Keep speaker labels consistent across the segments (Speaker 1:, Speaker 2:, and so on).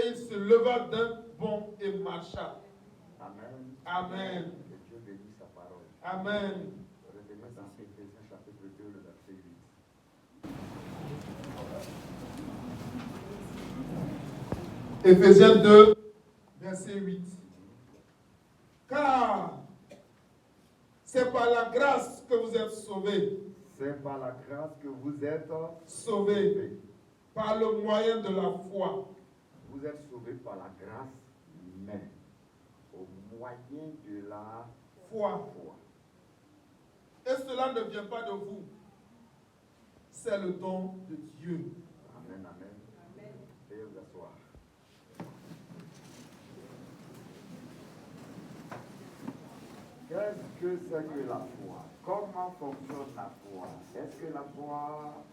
Speaker 1: Et il se leva d'un bond et marcha.
Speaker 2: Amen.
Speaker 1: Amen.
Speaker 2: Que Dieu bénisse sa parole.
Speaker 1: Amen.
Speaker 2: Revenez dans Éphésiens chapitre 2, le verset 8.
Speaker 1: Éphésiens 2, verset 8. Car c'est par la grâce que vous êtes sauvés.
Speaker 2: C'est par la grâce que vous êtes
Speaker 1: Sauvés. Par le moyen de la foi.
Speaker 2: Vous êtes sauvés par la grâce, mais au moyen de la
Speaker 1: foi. Et cela ne vient pas de vous. C'est le don de Dieu.
Speaker 2: Amen, amen. Veuillez vous asseoir. Qu'est-ce que c'est que la foi? Comment fonctionne la foi? Est-ce que la foi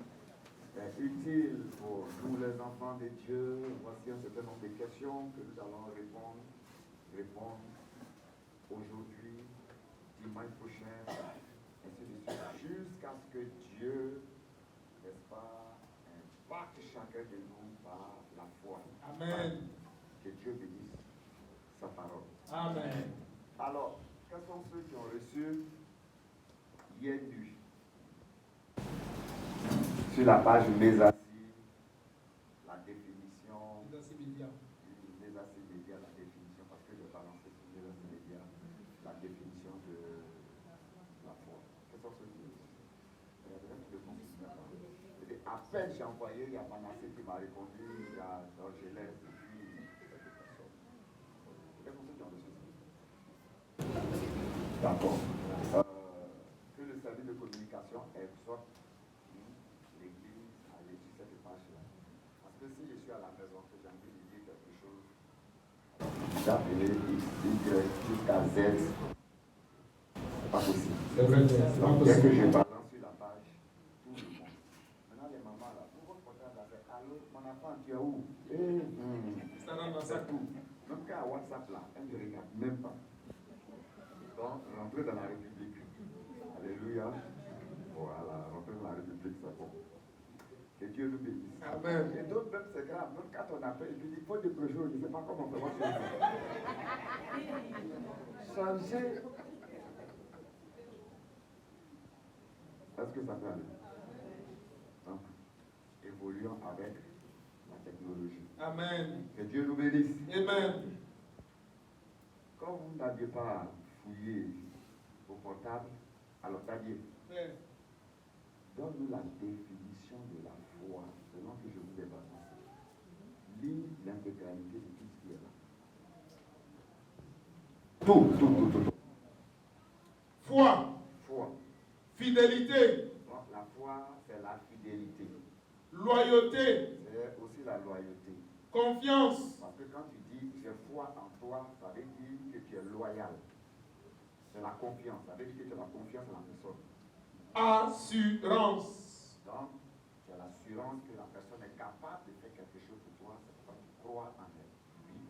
Speaker 2: est utile pour nous les enfants de Dieu? Voici un certain nombre de questions que nous allons répondre aujourd'hui, dimanche prochain, ainsi de suite, jusqu'à ce que Dieu, n'est-ce pas, impacte chacun de nous par la foi.
Speaker 1: Amen.
Speaker 2: Que Dieu bénisse sa parole.
Speaker 1: Amen.
Speaker 2: Alors, quels sont ceux qui ont reçu hier nuit sur la page Mes Assis, la définition, Mes Assis Média, la définition, parce que j'ai balancé sur Mes Assis Média, la définition de la foi. Quels sont ceux qui ont reçu? À peine j'ai envoyé, il y a Manassé qui m'a répondu, il y a Dorgelès, et puis quelques personnes. Quels sont ceux qui ont reçu ça? D'accord. Que le service de communication exhorte l'Église à l'étudier cette page-là. Parce que si je suis à la maison, que j'ai envie de dire quelque chose, d'appeler X, Y, jusqu'à Z, c'est pas possible.
Speaker 1: C'est vrai, c'est
Speaker 2: donc, dès que je balance sur la page, tout le monde. Maintenant, les mamans là, pour votre portable, là, c'est allô, mon enfant, tu es où?
Speaker 1: Ça rentre dans sa
Speaker 2: tout. Même qu'à WhatsApp là, elle ne regarde même pas. Donc, rentrer dans la République. Alléluia. Voilà, rentrer dans la République, c'est bon. Que Dieu nous bénisse.
Speaker 1: Amen.
Speaker 2: Et d'autres, même c'est grave. Même quand on appelle, il dit, il faut des projets, je ne sais pas comment on peut changer. Est-ce que ça peut aller? Donc, évoluons avec la technologie.
Speaker 1: Amen.
Speaker 2: Que Dieu nous bénisse.
Speaker 1: Amen.
Speaker 2: Quand vous n'aviez pas fouillé au portable, alors c'est-à-dire, donne-nous la définition de la foi selon que je vous ai balancé. Lis l'intégralité de tout ce qui est là. Tout.
Speaker 1: Foi. Fidélité.
Speaker 2: Donc, la foi, c'est la fidélité.
Speaker 1: Loyauté.
Speaker 2: C'est aussi la loyauté.
Speaker 1: Confiance.
Speaker 2: Parce que quand tu dis j'ai foi en toi, ça veut dire que tu es loyal. C'est la confiance. Ça veut dire que tu as la confiance en la personne.
Speaker 1: Assurance.
Speaker 2: Donc, tu as l'assurance que la personne est capable de faire quelque chose pour toi. C'est pourquoi tu crois en elle. Oui.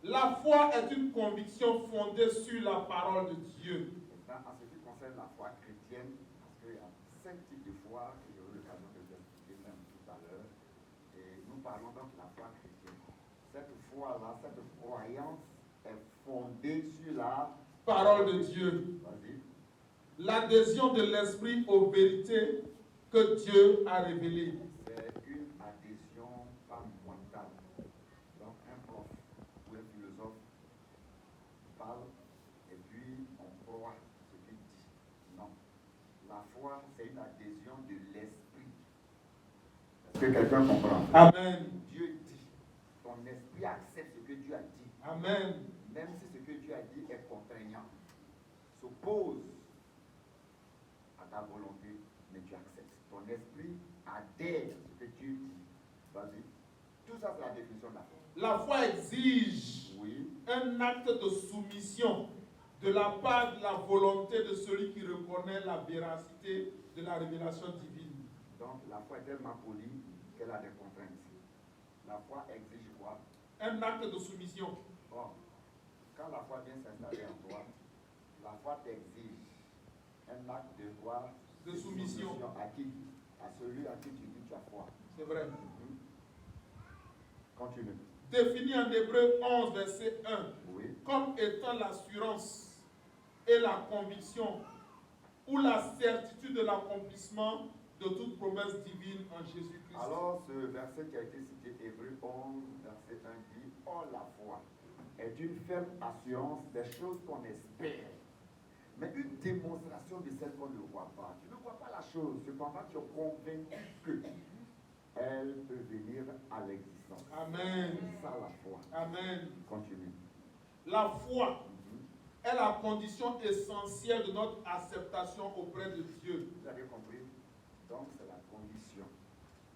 Speaker 1: La foi est une conviction fondée sur la parole de Dieu.
Speaker 2: Maintenant, en ce qui concerne la foi chrétienne, parce qu'il y a 5 types de foi que j'ai eu l'occasion de vous expliquer même tout à l'heure. Et nous parlons donc de la foi chrétienne. Cette foi-là, cette croyance est fondée sur la
Speaker 1: parole de Dieu.
Speaker 2: Vas-y.
Speaker 1: L'adhésion de l'esprit aux vérités que Dieu a révélées.
Speaker 2: C'est une adhésion pas mentale. Donc un prof ou un philosophe parle et puis on croit ce qu'il dit. Non. La foi, c'est une adhésion de l'esprit. Est-ce que quelqu'un comprend?
Speaker 1: Amen.
Speaker 2: Dieu dit. Ton esprit accepte ce que Dieu a dit.
Speaker 1: Amen.
Speaker 2: Même si ce que Dieu a dit est contraignant. S'oppose à ta volonté, mais tu acceptes. Ton esprit adhère à ce que Dieu dit. Vas-y. Tout ça, c'est la définition de la foi.
Speaker 1: La foi exige un acte de soumission de la part de la volonté de celui qui reconnaît la véracité de la révélation divine.
Speaker 2: Donc, la foi est tellement polie qu'elle a des contraintes. La foi exige quoi?
Speaker 1: Un acte de soumission.
Speaker 2: Bon, quand la foi vient s'installer en toi, la foi t'exige un acte de quoi?
Speaker 1: De soumission.
Speaker 2: À qui? À celui à qui tu dis tu as foi.
Speaker 1: C'est vrai.
Speaker 2: Continue.
Speaker 1: défini en Hébreu 11, verset 1,
Speaker 2: Oui.
Speaker 1: comme étant l'assurance et la conviction ou la certitude de l'accomplissement de toute promesse divine en Jésus-Christ.
Speaker 2: Alors, ce verset qui a été cité, Hébreu 11, verset 1, dit « Or, la foi est une ferme assurance des choses qu'on espère, mais une démonstration de celles qu'on ne voit pas. » Tu ne vois pas la chose, cependant tu es convaincu qu'elle peut venir à l'existence.
Speaker 1: Amen.
Speaker 2: C'est ça la foi.
Speaker 1: Amen.
Speaker 2: Continue.
Speaker 1: La foi est la condition essentielle de notre acceptation auprès de Dieu.
Speaker 2: Vous avez compris? Donc, c'est la condition.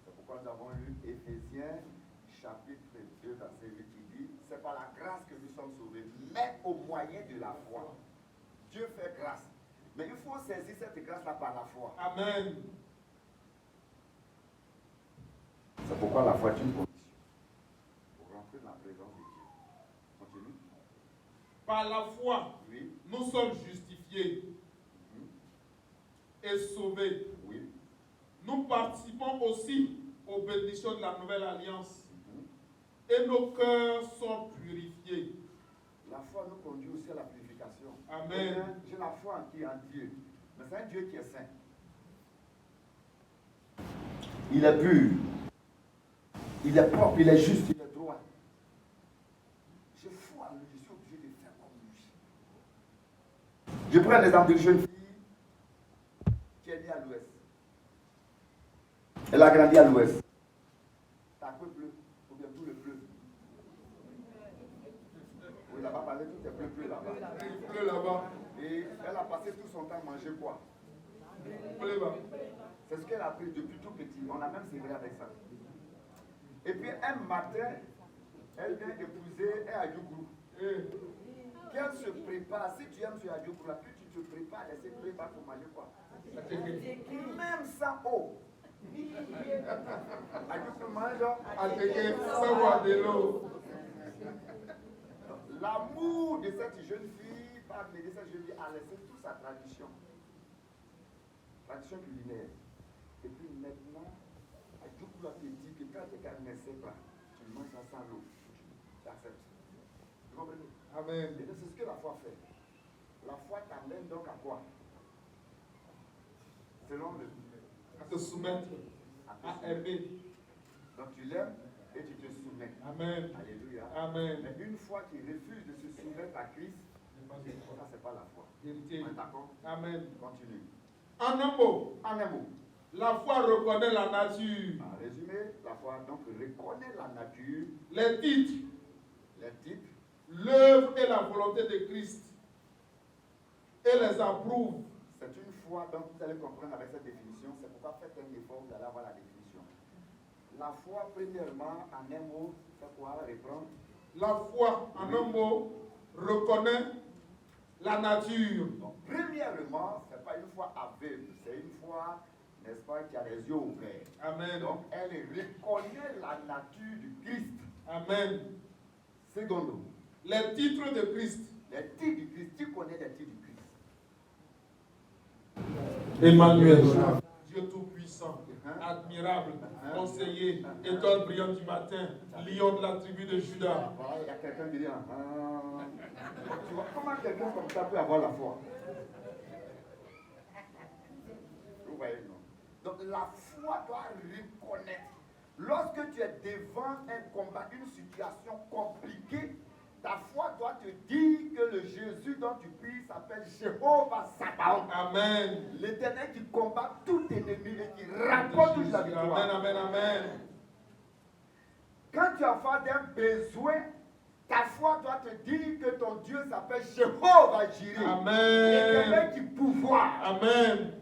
Speaker 2: C'est pourquoi nous avons lu Éphésiens, chapitre 2, verset 8, qui dit « C'est par la grâce que nous sommes sauvés, mais au moyen de la foi. » Dieu fait grâce. Mais il faut saisir cette grâce-là par la foi.
Speaker 1: Amen.
Speaker 2: C'est pourquoi la foi est une condition pour rentrer dans la présence de Dieu. Continue.
Speaker 1: Par la foi,
Speaker 2: Oui.
Speaker 1: nous sommes justifiés et sauvés.
Speaker 2: Oui.
Speaker 1: Nous participons aussi aux bénédictions de la nouvelle alliance et nos cœurs sont purifiés.
Speaker 2: La foi nous conduit aussi à la purification.
Speaker 1: Amen.
Speaker 2: J'ai la foi en qui? En Dieu. Mais c'est un Dieu qui est saint. Il est pur. Il est propre, il est juste, il est droit. J'ai foi en lui, je suis obligé de faire comme lui. Je prends l'exemple d'une jeune fille qui est née à l'ouest. Elle a grandi à l'ouest. Ça peut bleu, ou bien tout le bleu. Oui, là-bas, parler tout est bleu là-bas.
Speaker 1: Il pleut là-bas.
Speaker 2: Et elle a passé tout son temps à manger quoi?
Speaker 1: Il pleut là-bas.
Speaker 2: C'est ce qu'elle a appris depuis tout petit. On a même serré avec ça. Et puis un matin, elle vient épouser un Adjoukourou. Qu'elle se prépare. Si tu aimes ce Adjoukourou, plus tu te prépares, elle se prépare pour manger quoi? Même sans eau. Adjoukourou mange
Speaker 1: sans boire de l'eau.
Speaker 2: L'amour de cette jeune fille, par amener cette jeune fille à laisser toute sa tradition. Tradition culinaire. Et puis maintenant, Adjoukourou te dit que quand quelqu'un ne sait pas, tu manges ça sans l'eau. Tu acceptes. Vous comprenez?
Speaker 1: Amen.
Speaker 2: Et c'est ce que la foi fait. La foi t'amène donc à quoi? Selon le...
Speaker 1: À te soumettre, à aimer.
Speaker 2: Donc tu l'aimes et tu te soumets.
Speaker 1: Amen.
Speaker 2: Alléluia.
Speaker 1: Amen.
Speaker 2: Mais une foi qui refuse de se soumettre à Christ, ça c'est pas la foi.
Speaker 1: Vérité.
Speaker 2: On est d'accord?
Speaker 1: Amen.
Speaker 2: Continue.
Speaker 1: En un mot,
Speaker 2: En un mot.
Speaker 1: la foi reconnaît la nature.
Speaker 2: En résumé, la foi donc reconnaît la nature,
Speaker 1: Les titres,
Speaker 2: les types,
Speaker 1: l'œuvre et la volonté de Christ et les approuve.
Speaker 2: c'est une foi, donc vous allez comprendre avec cette définition, c'est pourquoi faites un effort, vous allez avoir la définition. La foi, premièrement, en un mot, c'est quoi? Reprendre.
Speaker 1: La foi, en un mot, reconnaît la nature.
Speaker 2: Donc, premièrement, ce n'est pas une foi aveugle, c'est une foi, n'est-ce pas, qui a les yeux ouverts.
Speaker 1: Amen.
Speaker 2: Donc, elle reconnaît la nature du Christ.
Speaker 1: Amen.
Speaker 2: Secondo,
Speaker 1: Les titres de Christ.
Speaker 2: les titres du Christ, tu connais les titres du Christ.
Speaker 1: Emmanuel, Dieu Tout-Puissant, admirable, conseiller, étoile brillante du matin, lion de la tribu de Judas.
Speaker 2: Voilà, il y a quelqu'un qui dit, tu vois, comment quelqu'un comme ça peut avoir la foi? Vous voyez, non? Donc la foi doit reconnaître. Lorsque tu es devant un combat, une situation compliquée, ta foi doit te dire que le Jésus dont tu pries s'appelle Jéhovah Sabaoth.
Speaker 1: Amen.
Speaker 2: L'Éternel qui combat tout ennemi et qui rapporte toute la victoire.
Speaker 1: Amen, amen, amen.
Speaker 2: Quand tu as face d'un besoin, ta foi doit te dire que ton Dieu s'appelle Jéhovah Jireh.
Speaker 1: Amen.
Speaker 2: L'Éternel qui pouvoir.
Speaker 1: Amen.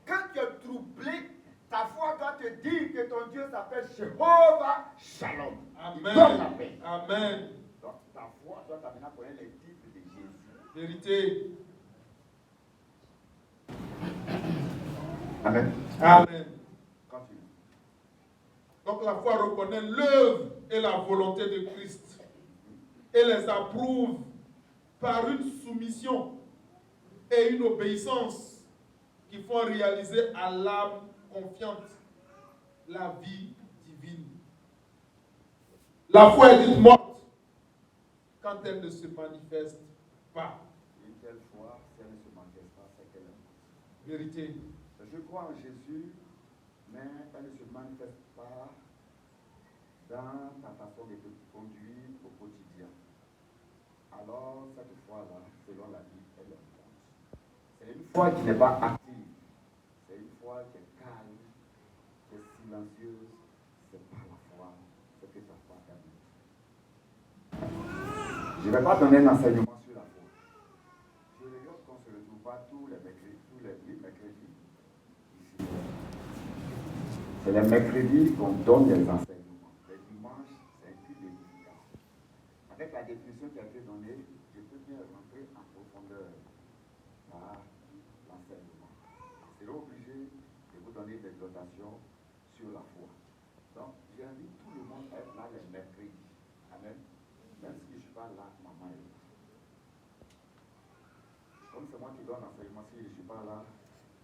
Speaker 2: Quand tu es troublé, ta foi doit te dire que ton Dieu s'appelle Jéhovah Shalom. Il donne la
Speaker 1: Amen.
Speaker 2: paix.
Speaker 1: Amen.
Speaker 2: Donc ta foi doit t'amener à connaître les titres de Jésus.
Speaker 1: Vérité.
Speaker 2: Amen.
Speaker 1: Amen.
Speaker 2: Continue.
Speaker 1: Donc la foi reconnaît l'œuvre et la volonté de Christ et les approuve par une soumission et une obéissance qui font réaliser à l'âme confiante la vie divine. La foi est dite morte quand elle ne se manifeste pas.
Speaker 2: Une telle foi, si elle ne se manifeste pas, c'est qu'elle est morte.
Speaker 1: Vérité.
Speaker 2: Je crois en Jésus, mais elle ne se manifeste pas dans ta façon de te conduire au quotidien. Alors, cette foi-là, selon la Bible, elle est morte. C'est une foi qui n'est pas active. C'est une foi qui est calme, qui est silencieuse. C'est pas la foi, c'est que ta foi t'habite. Je ne vais pas donner un enseignement sur la foi. Je regrette qu'on ne se retrouve pas tous les mercredis ici. C'est les mercredis qu'on donne les enseignements. Les dimanches, c'est un cri d'édification. Avec la définition qui a été donnée, je peux bien rentrer en profondeur par l'enseignement. Je serai obligé de vous donner des exhortations sur la foi. Donc, j'invite tout le monde à être là les mercredis. Amen. Même si je ne suis pas là, maman est là. Comme c'est moi qui donne l'enseignement, si je ne suis pas là,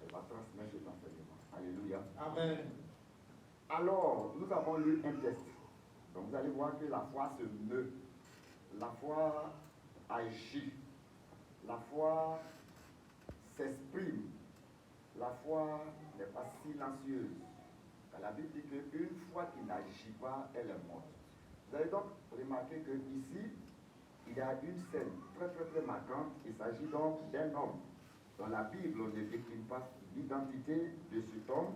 Speaker 2: elle va transmettre cet enseignement. Alléluia.
Speaker 1: Amen.
Speaker 2: Alors, nous avons lu un texte. Donc, vous allez voir que la foi se meut. La foi agit. La foi s'exprime. La foi n'est pas silencieuse. La Bible dit qu'une foi qui n'agit pas, elle est morte. Vous avez donc remarqué qu'ici, il y a une scène très très très marquante. Il s'agit donc d'un homme. Dans la Bible, on ne décline pas l'identité de cet homme,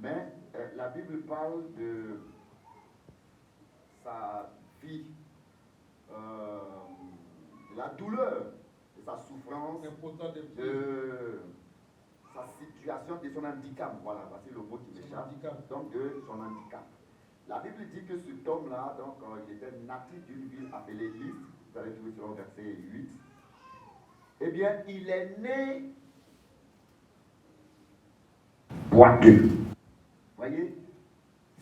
Speaker 2: mais la Bible parle de sa vie, de la douleur, de sa souffrance, de sa situation, de son handicap. Voilà, voici le mot qui m'échappe. Donc de son handicap. La Bible dit que cet homme-là, donc, il était natif d'une ville appelée Lys. Vous allez trouver sur le verset 8. Eh bien, il est né boiteux. Voyez,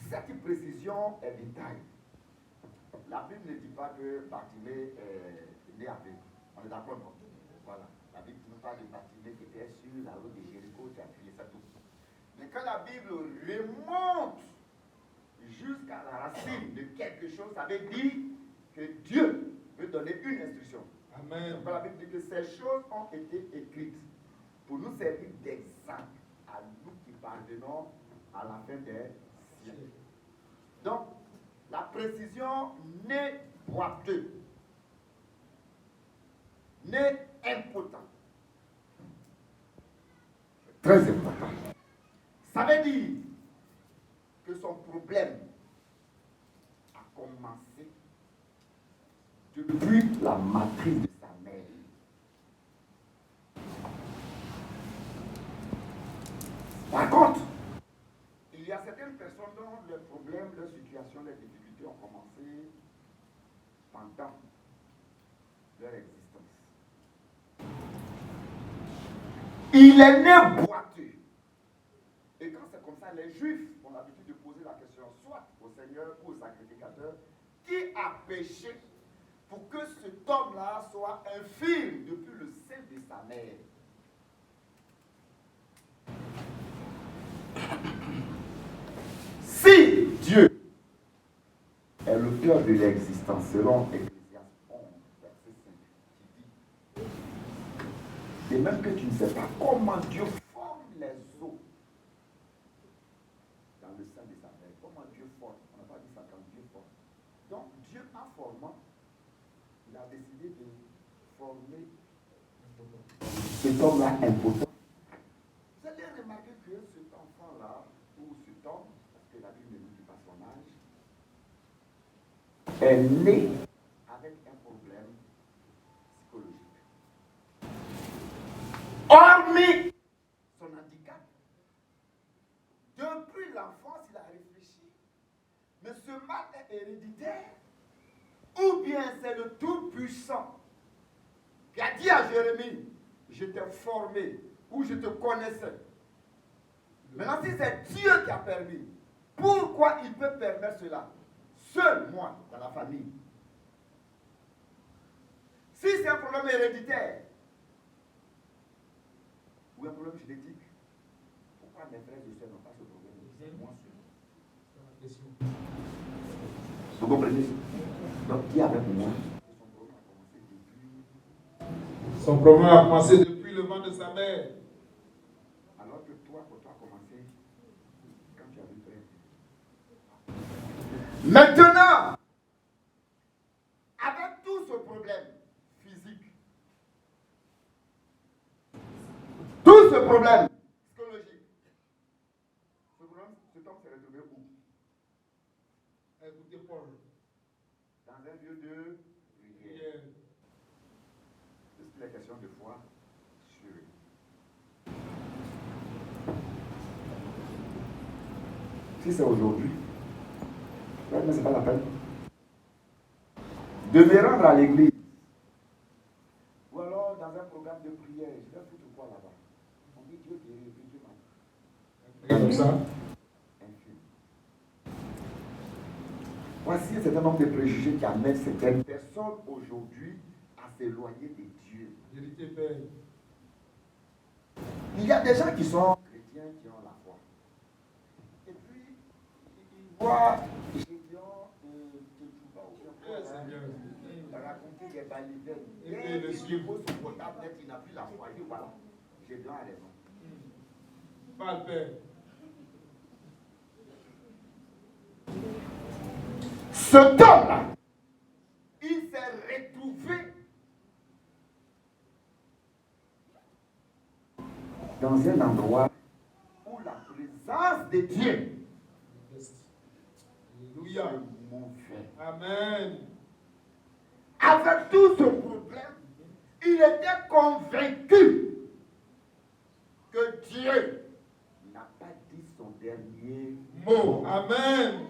Speaker 2: cette précision est détail. La Bible ne dit pas que Bartimée est né aveugle. On est d'accord, non? Voilà. La Bible nous parle de Bartimée qui était sur la route de Jéricho, qui a crié, c'est tout. Mais quand la Bible remonte jusqu'à la racine de quelque chose, ça veut dire que Dieu veut donner une instruction.
Speaker 1: Amen.
Speaker 2: Donc la Bible dit que ces choses ont été écrites pour nous servir d'exemple à nous qui pardonnons à la fin des siècles. Donc, la précision n'est boiteux, n'est impotent. Très important. Ça veut dire que son problème a commencé depuis la matrice de sa mère. Par contre, il y a certaines personnes dont les problèmes, leurs situations, les difficultés ont commencé pendant leur existence. Il est né boiteux. Et quand c'est comme ça, les Juifs ont l'habitude de poser la question soit au Seigneur ou au sacrificateur, qui a péché pour que cet homme-là soit infirme depuis le sein de sa mère? Si Dieu est l'auteur de l'existence, selon Ecclésiaste 11, verset 5, qui dit, et même que tu ne sais pas comment Dieu forme les os dans le sein de sa mère, comment Dieu forme, on n'a pas dit ça quand Dieu forme. Donc Dieu, en formant, il a décidé de former cet homme-là impotent. Vous allez remarquer que cet enfant-là, ou cet homme, parce que la Bible ne dit pas son âge, est né avec un problème psychologique. Hormis son handicap, depuis l'enfance, il a réfléchi, mais ce mal est héréditaire, ou bien c'est le Tout-Puissant qui a dit à Jérémie, je t'ai formé, ou je te connaissais. Maintenant, si c'est Dieu qui a permis, pourquoi il peut permettre cela? Seul moi, dans la famille. Si c'est un problème héréditaire, ou un problème génétique, pourquoi mes frères et sœurs n'ont pas ce problème? Moi seul. Vous comprenez? Donc, qui est avec moi?
Speaker 1: Son problème a commencé depuis le ventre de sa mère.
Speaker 2: Alors que toi, pour toi, a commencé quand tu as vu près. Maintenant, avec tout ce problème physique, tout ce problème psychologique, cet homme s'est retrouvé où?
Speaker 1: Écoutez Paul.
Speaker 2: Dans un lieu de prière. C'est la question de foi sur eux. Si c'est aujourd'hui, mais c'est pas la peine de me rendre à l'église. Ou alors dans un programme de prière. Je vais foutre quoi là-bas? On dit Dieu guérit, Dieu m'a.
Speaker 1: Comme ça.
Speaker 2: Voici un certain nombre de préjugés qui amènent certaines personnes aujourd'hui à s'éloigner de Dieu.
Speaker 1: Vérité, Père.
Speaker 2: Il y a des gens qui sont chrétiens qui ont la foi. Et puis, ils voient Gédéon raconter des balivernes. Et il dépose son portable net, il n'a plus la foi. Il dit voilà, Gédéon a raison.
Speaker 1: Parle, Père.
Speaker 2: Cet homme-là, il s'est retrouvé dans un endroit où la présence de Dieu
Speaker 1: Alléluia.
Speaker 2: se mouvait.
Speaker 1: Amen.
Speaker 2: Avec tout ce problème, il était convaincu que Dieu n'a pas dit son dernier
Speaker 1: Mot. Amen.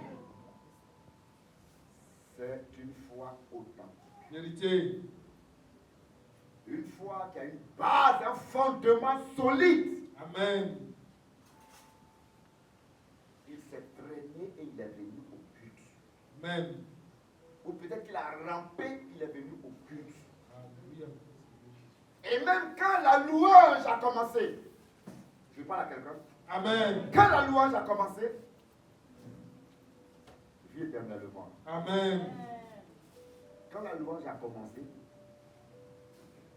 Speaker 2: C'est une foi authentique.
Speaker 1: Vérité.
Speaker 2: Une foi qui a une base, un fondement solide.
Speaker 1: Amen.
Speaker 2: Il s'est traîné et il est venu au culte.
Speaker 1: Amen.
Speaker 2: Ou peut-être qu'il a rampé, il est venu au culte.
Speaker 1: Alléluia.
Speaker 2: Et même quand la louange a commencé, je parle à quelqu'un.
Speaker 1: Amen.
Speaker 2: Quand la louange a commencé, vie éternellement.
Speaker 1: Amen.
Speaker 2: Quand la louange a commencé,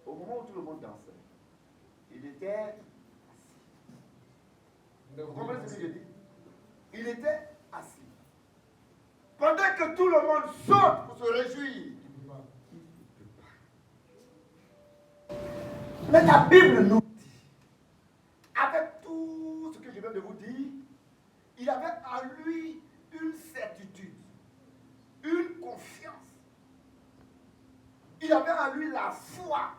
Speaker 2: au moment où tout le monde dansait, il était assis. Vous comprenez ce que je dis? Il était assis. Pendant que tout le monde saute pour se réjouir. Mais la Bible nous dit, avec tout ce que je viens de vous dire, il avait en lui une certitude, une confiance. Il avait en lui la foi.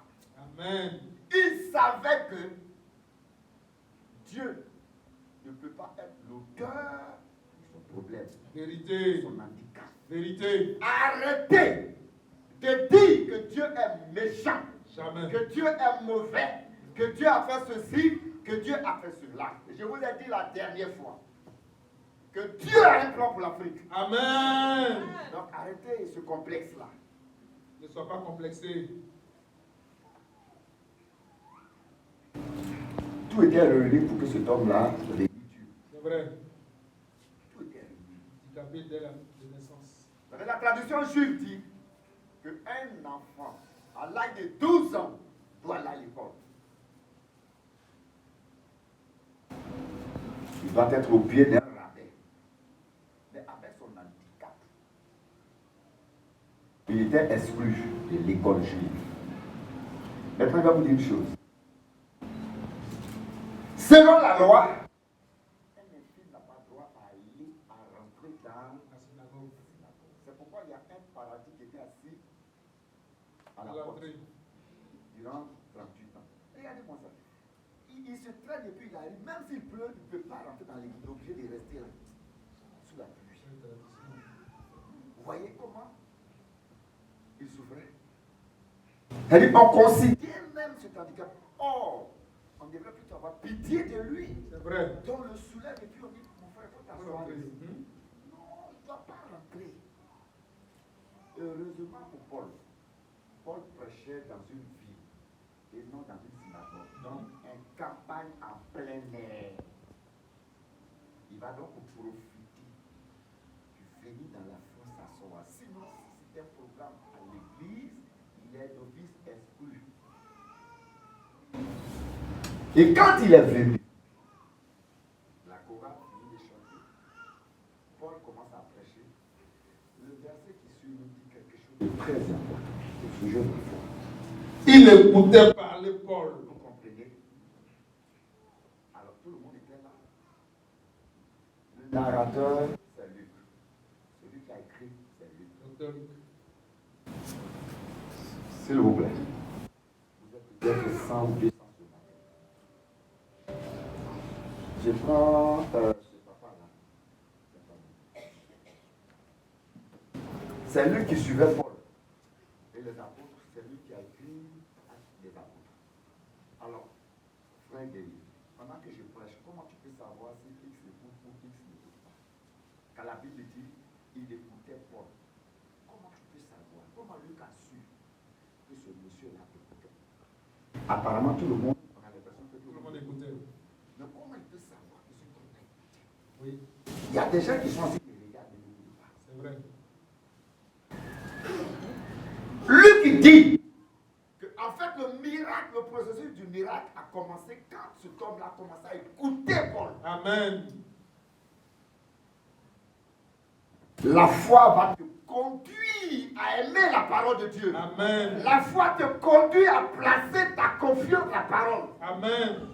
Speaker 1: Amen.
Speaker 2: Il savait que Dieu ne peut pas être l'auteur de son problème,
Speaker 1: Vérité.
Speaker 2: de son handicap.
Speaker 1: Vérité.
Speaker 2: Arrêtez de dire que Dieu est méchant,
Speaker 1: Jamais.
Speaker 2: que Dieu est mauvais, que Dieu a fait ceci, que Dieu a fait cela. Je vous l'ai dit la dernière fois, que Dieu a un plan pour l'Afrique.
Speaker 1: Amen.
Speaker 2: Donc arrêtez ce complexe-là.
Speaker 1: Ne sois pas complexé.
Speaker 2: Tout était réuni pour que cet homme-là réunisse Dieu.
Speaker 1: C'est vrai.
Speaker 2: Tout était réuni.
Speaker 1: Handicapé dès la naissance.
Speaker 2: La tradition juive dit qu'un enfant à l'âge de 12 ans doit aller à l'école. Il doit être au pied d'un rabbin. Mais avec son handicap, il était exclu de l'école juive. Maintenant, je vais vous dire une chose. Selon la loi, un infirme n'a pas droit à aller, à rentrer dans
Speaker 1: La synagogue.
Speaker 2: C'est pourquoi il y a un paradis qui était assis à la
Speaker 1: À
Speaker 2: porte
Speaker 1: l'entrée.
Speaker 2: durant 38 ans. Regardez-moi ça. Il se traîne et puis il arrive. Même s'il pleut, il ne peut pas rentrer dans l'église. Il est obligé de rester là, sous la pluie. Vous voyez comment il souffrait? C'est-à-dire, on considère même cet handicap. Or, on devrait plutôt avoir pitié de lui.
Speaker 1: C'est vrai.
Speaker 2: Donc on le soulève et puis on dit, mon frère, il faut t'asseoir. Non, il ne doit pas rentrer. Heureusement pour Paul, Paul prêchait dans une ville et non dans une synagogue. Donc, une campagne en plein air. Il va donc profiter du venir dans la France s'asseoir. Sinon, si c'était un problème, Et quand il est venu, la chorale finit de chanter, Paul commence à prêcher. Le verset qui suit nous dit quelque chose de très important au sujet de la foi.
Speaker 1: Il écoutait parler Paul.
Speaker 2: Vous comprenez? Alors tout le monde était là. Le narrateur, c'est Luc. Celui qui a écrit, c'est Luc.
Speaker 1: Docteur Luc.
Speaker 2: S'il vous plaît. Vous êtes peut-être 100 ou 200 ce matin. Je prends ce papa-là. C'est lui qui suivait Paul. Et les apôtres, c'est lui qui a écrit les apôtres. Alors, frère Guéry, pendant que je prêche, comment tu peux savoir si X écoute ou X n'écoute pas? Quand la Bible dit, il écoutait Paul. Comment tu peux savoir? Comment Luc a su que ce monsieur-là écoutait? Apparemment, tout le monde, on a l'impression que tout le monde
Speaker 1: Écoutait.
Speaker 2: Mais comment il peut savoir que ce qu'on a écouté?
Speaker 1: Oui,
Speaker 2: Il y a des gens qui sont assis et regardent et n'écoutent pas.
Speaker 1: c'est vrai.
Speaker 2: Luc dit que, en fait, le miracle, le processus du miracle a commencé quand cet homme-là a commencé à écouter Paul.
Speaker 1: Amen.
Speaker 2: La foi va te conduire à aimer la parole de Dieu.
Speaker 1: Amen.
Speaker 2: La foi te conduit à placer ta confiance dans la parole.
Speaker 1: Amen.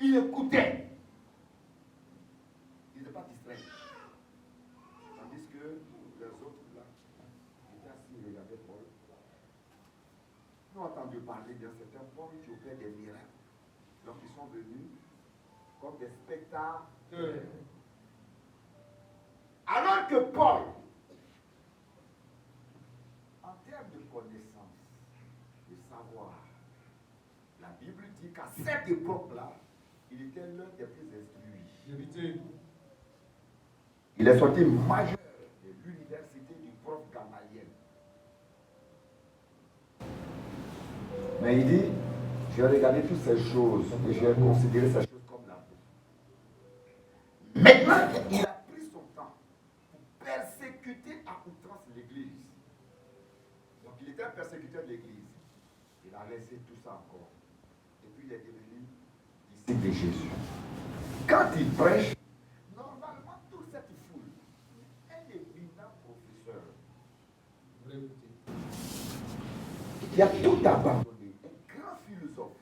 Speaker 2: Il écoutait. Il n'était pas distrait. Tandis que les autres là, étaient assis et regardaient Paul. Nous avons entendu parler d'un certain Paul qui opère des miracles. Donc ils sont venus comme des spectateurs. Alors que Paul, en termes de connaissance, de savoir, la Bible dit qu'à cette époque-là, il était l'un des plus instruits.
Speaker 1: Vérité.
Speaker 2: Il est sorti majeur de l'université du prof Gamaliel. Mais il dit, j'ai regardé toutes ces choses et j'ai considéré ces choses comme la boue. Maintenant, il a pris son temps pour persécuter à outrance l'Église. Donc il était un persécuteur de l'Église. Il a laissé tout ça encore. Et puis il est devenu disciple de Jésus. Quand il prêche, normalement toute cette foule, un éminent professeur, qui a tout abandonné, un grand philosophe.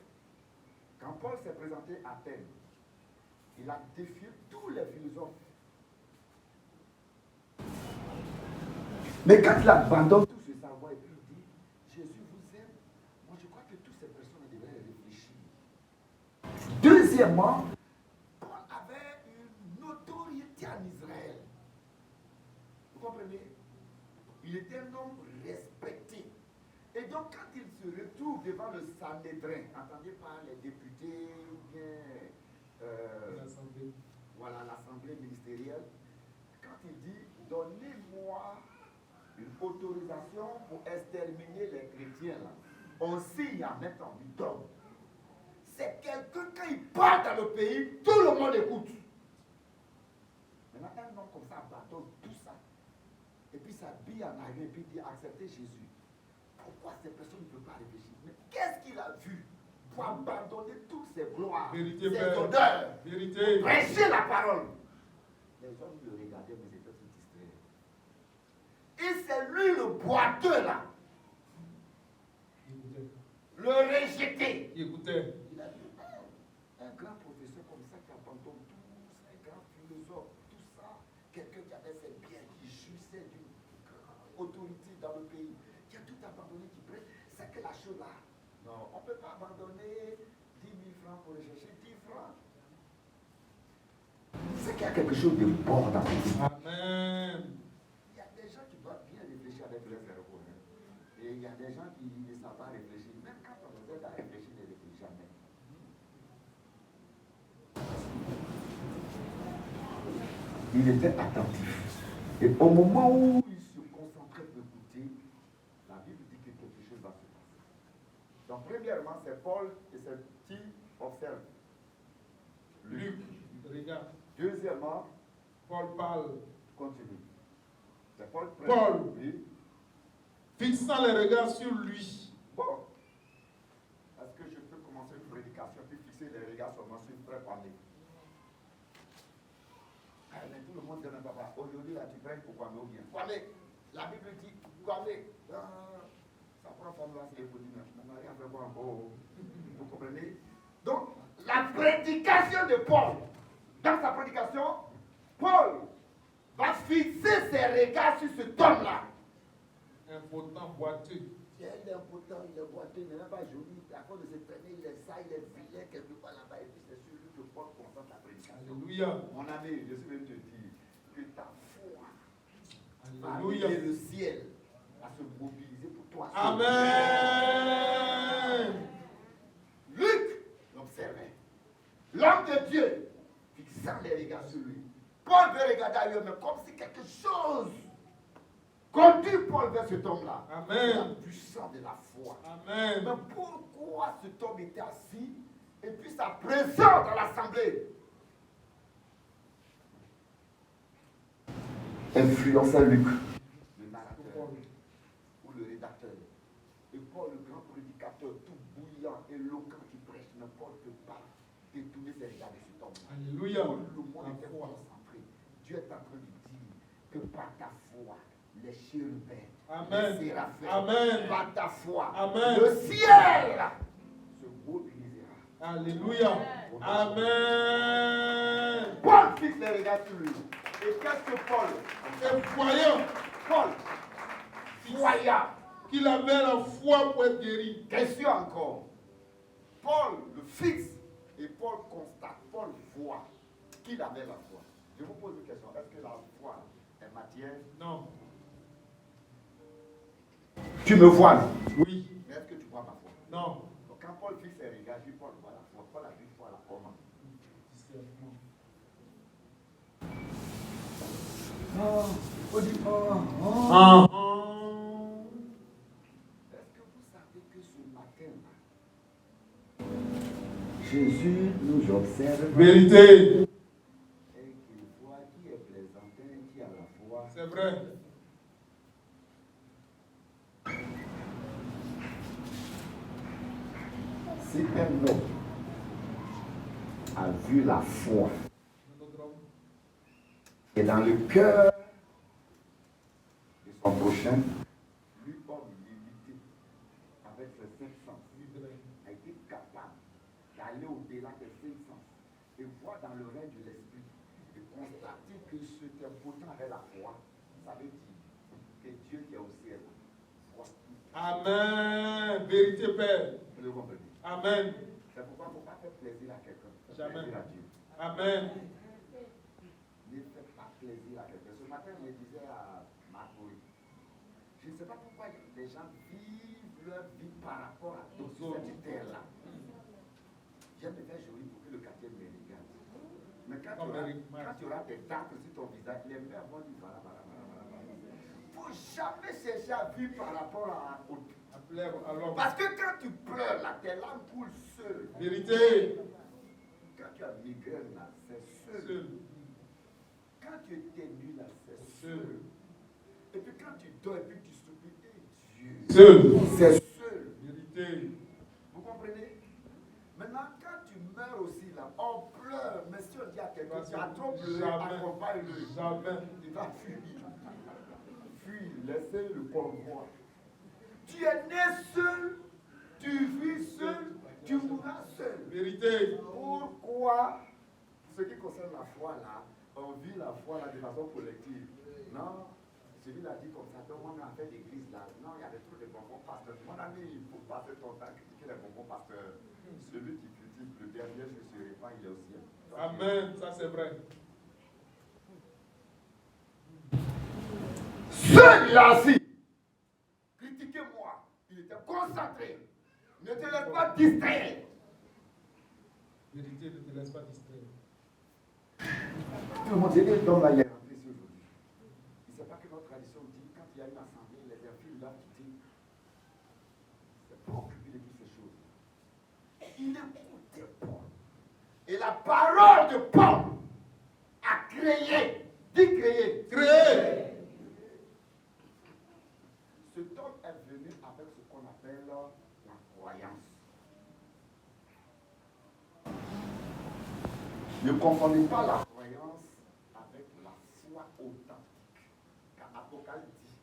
Speaker 2: Quand Paul s'est présenté à Athènes, il a défié tous les philosophes. Mais quand il abandonne tout ce savoir et puis il dit, Jésus vous aime, moi je crois que toutes ces personnes devraient réfléchir. Deuxièmement, Paul avait une notoriété en Israël. Vous comprenez? Il était un homme respecté. Et donc quand il se retrouve devant le Sanhédrin, entendu par les députés ou bien voilà, l'assemblée ministérielle, quand il dit, donnez-moi une autorisation pour exterminer les chrétiens, là, on signe en même temps, il donne. C'est quelqu'un, quand il part dans le pays, tout le monde écoute. Maintenant, un homme comme ça abandonne tout ça, et puis s'habille en arrière, et puis dit, acceptez Jésus. Pourquoi ces personnes ne peuvent pas réfléchir? Mais qu'est-ce qu'il a vu pour abandonner toutes ses gloires,
Speaker 1: Vérité,
Speaker 2: ses
Speaker 1: Père.
Speaker 2: odeurs,
Speaker 1: Vérité.
Speaker 2: prêcher la parole? Les hommes le regardaient, mais ils étaient tous distraits. Et c'est lui le boiteux là, le rejeté.
Speaker 1: Écoutez.
Speaker 2: Il a dit, un grand professeur comme ça qui abandonne tout, un grand philosophe, tout ça, quelqu'un qui avait fait bien, qui jouissait d'une grande autorité dans le pays, qui a tout abandonné, qui prête, c'est que la chose là, non, on ne peut pas abandonner 10 000 francs pour rechercher 10 francs. C'est qu'il y a quelque chose de bon dans la vie.
Speaker 1: Amen.
Speaker 2: Il y a des gens qui doivent bien réfléchir avec leur cerveau. Hein. Et il y a des gens qui ne savent pas réfléchir. Même quand on les aide à réfléchir, ils ne réfléchissent jamais. Il était attentif. Et au moment où il se concentrait pour écouter, la Bible dit que quelque chose va se passer. Donc, premièrement, c'est Paul et c'est qui observe?
Speaker 1: Luc, regarde.
Speaker 2: Deuxièmement,
Speaker 1: Paul parle.
Speaker 2: continue. C'est Paul.
Speaker 1: Paul.
Speaker 2: Oui.
Speaker 1: Fixant les regards sur lui.
Speaker 2: Bon. Est-ce que je peux commencer une prédication puis fixer le monde dit, non, papa, aujourd'hui, là, tu prêches pour Kwame ou bien. Kwame, la Bible dit, Kwame, sa propre femme là, c'est impossible. Mon mari a fait quoi encore? Vous comprenez? Donc, la prédication de Paul, dans sa prédication, Paul va fixer ses regards sur cet homme-là.
Speaker 1: Impotent, boiteux.
Speaker 2: Il est impotent, il est boiteux, il n'est même pas joli. À cause de ses traînées, il est sale, il est vilain, quelque part là-bas. Et puis c'est sur lui que Paul concentre la prédication.
Speaker 1: Alléluia.
Speaker 2: Mon ami, je suis venu te dire que ta foi va
Speaker 1: Alléluia.
Speaker 2: amener le ciel à se mobiliser pour toi.
Speaker 1: Amen.
Speaker 2: Luc l'observait. L'homme de Dieu fixant les regards sur lui. Paul veut regarder ailleurs, mais comme si quelque chose conduit Paul vers cet homme-là.
Speaker 1: Amen.
Speaker 2: La puissance de la foi.
Speaker 1: Amen.
Speaker 2: Mais pourquoi cet homme était assis et puis sa présence dans l'assemblée influençait Luc, le narrateur ou le rédacteur. Et Paul, le grand prédicateur, tout bouillant, éloquent qui prêche, mais Paul ne peut pas détourner ses regards de cet homme.
Speaker 1: Alléluia.
Speaker 2: Tout le monde était concentré. Dieu est en train de dire que par ta foi, les chérubins,
Speaker 1: Amen.
Speaker 2: les séraphins,
Speaker 1: Amen.
Speaker 2: par ta foi,
Speaker 1: Amen.
Speaker 2: le ciel se mobilisera.
Speaker 1: Alléluia. Amen.
Speaker 2: Paul fixe les regards sur lui. Et qu'est-ce que Paul?
Speaker 1: Et voyant
Speaker 2: Paul, voyant
Speaker 1: qu'il avait la foi pour être guéri.
Speaker 2: question encore. Paul le fixe et Paul constate, Paul voit qu'il avait la foi. Je vous pose une question. Est-ce que la foi est matière?
Speaker 1: Non.
Speaker 2: Tu me vois, non?
Speaker 1: Oui.
Speaker 2: Mais est-ce que tu vois ma foi?
Speaker 1: Non.
Speaker 2: Donc quand Paul fixe ses regards, il dit Paul voit la foi. Paul a vu foi là comment? On dit Est-ce que vous savez que ce matin, Jésus nous observe
Speaker 1: Vérité.
Speaker 2: et qu'il voit qui est plaisantin, qui a la foi?
Speaker 1: C'est vrai.
Speaker 2: Si un homme a vu la foi et dans le cœur de son prochain, lui, homme limité, avec ses cinq sens, a été capable d'aller au-delà des cinq sens et voir dans le règne de l'esprit et constater que cet impotent avait la foi, ça veut dire que Dieu qui est au ciel voit tout.
Speaker 1: Amen. Vérité, Père.
Speaker 2: Vous le comprenez?
Speaker 1: Amen.
Speaker 2: C'est pourquoi il ne faut pas faire plaisir à quelqu'un.
Speaker 1: Jamais.
Speaker 2: Plaisir à Dieu.
Speaker 1: Amen.
Speaker 2: Ne faites pas plaisir à quelqu'un. Ce matin, je disais à Marguerite, je ne sais pas pourquoi les gens vivent leur vie par rapport à d'autres cette terre-là. J'aime me faire joli pour que le quartier me regarde. Mais quand tu auras des dents sur ton visage, les mères vont dire voilà. Il ne faut jamais chercher à vivre par rapport à autre. Parce que quand tu pleures, là, tes larmes coulent seules.
Speaker 1: Vérité.
Speaker 2: Quand tu as migraine, là, c'est seul. Quand tu éternues, là, c'est seul. Et puis quand tu dors et puis tu souffles, Dieu.
Speaker 1: Seul.
Speaker 2: C'est seul.
Speaker 1: Vérité.
Speaker 2: Vous comprenez? Maintenant, quand tu meurs aussi, là, on pleure. Mais si on dit à quelqu'un, tu as trop pleuré, accompagne-le.
Speaker 1: Jamais.
Speaker 2: Il va fuir. Fuis, laissez le convoi. Tu es né seul, tu vis seul, tu mourras seul.
Speaker 1: Vérité.
Speaker 2: Pourquoi, ce qui concerne la foi là, on vit la foi là de façon collective? Non, celui-là dit comme ça, donc on a fait l'église là. Non, il y a des trucs de bonbons pasteurs. Mon ami, il faut passer ton temps à critiquer les bonbons pasteurs. Celui qui critique le dernier sur ce repas, il est au ciel.
Speaker 1: Amen. Ça c'est vrai.
Speaker 2: Celui-là assis, critiquez-moi. Il était concentré. Ne te laisse pas distraire.
Speaker 1: Vérité, ne te laisse pas distraire.
Speaker 2: Tout le monde dit, l'homme là, il est rentré ici aujourd'hui. Il ne sait pas que notre tradition dit, quand il y a une assemblée, les infirmes doivent quitter. C'est pas occupé de toutes ces choses. Il écoutait Paul. Et la parole de Paul a créé. Dit créé.
Speaker 1: Créé.
Speaker 2: Cet homme est venu avec ce qu'on appelle la croyance. Ne confondez pas la croyance avec la Apocalypse dit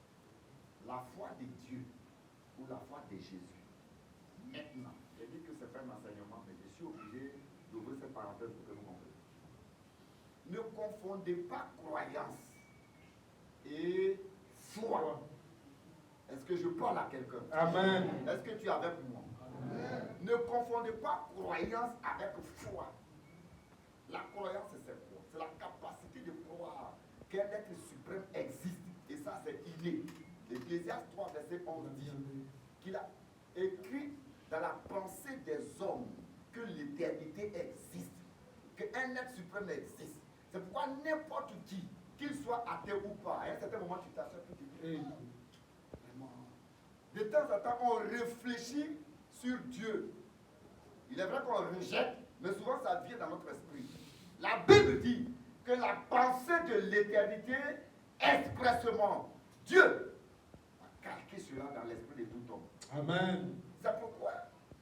Speaker 2: la foi de Dieu ou la foi de Jésus. Maintenant, j'ai dit que c'est pas un enseignement, mais je suis obligé d'ouvrir cette parenthèse pour que vous compreniez. Ne confondez pas croyance et foi. Est-ce que je parle à quelqu'un?
Speaker 1: Amen.
Speaker 2: Est-ce que tu es avec moi? Amen. Ne confondez pas croyance avec foi. La croyance, c'est quoi? C'est la capacité de croire qu'un être suprême existe. Et ça, c'est inné. Ecclésiaste 3, verset 11 dit qu'il a écrit dans la pensée des hommes que l'éternité existe, qu'un être suprême existe. C'est pourquoi n'importe qui, qu'il soit athée ou pas, à un certain moment, tu t'assures pour dire. De temps en temps, on réfléchit sur Dieu. Il est vrai qu'on rejette, mais souvent ça vient dans notre esprit. La Bible dit que la pensée de l'éternité, expressement, Dieu a calqué cela dans l'esprit de tout homme.
Speaker 1: Amen.
Speaker 2: C'est pourquoi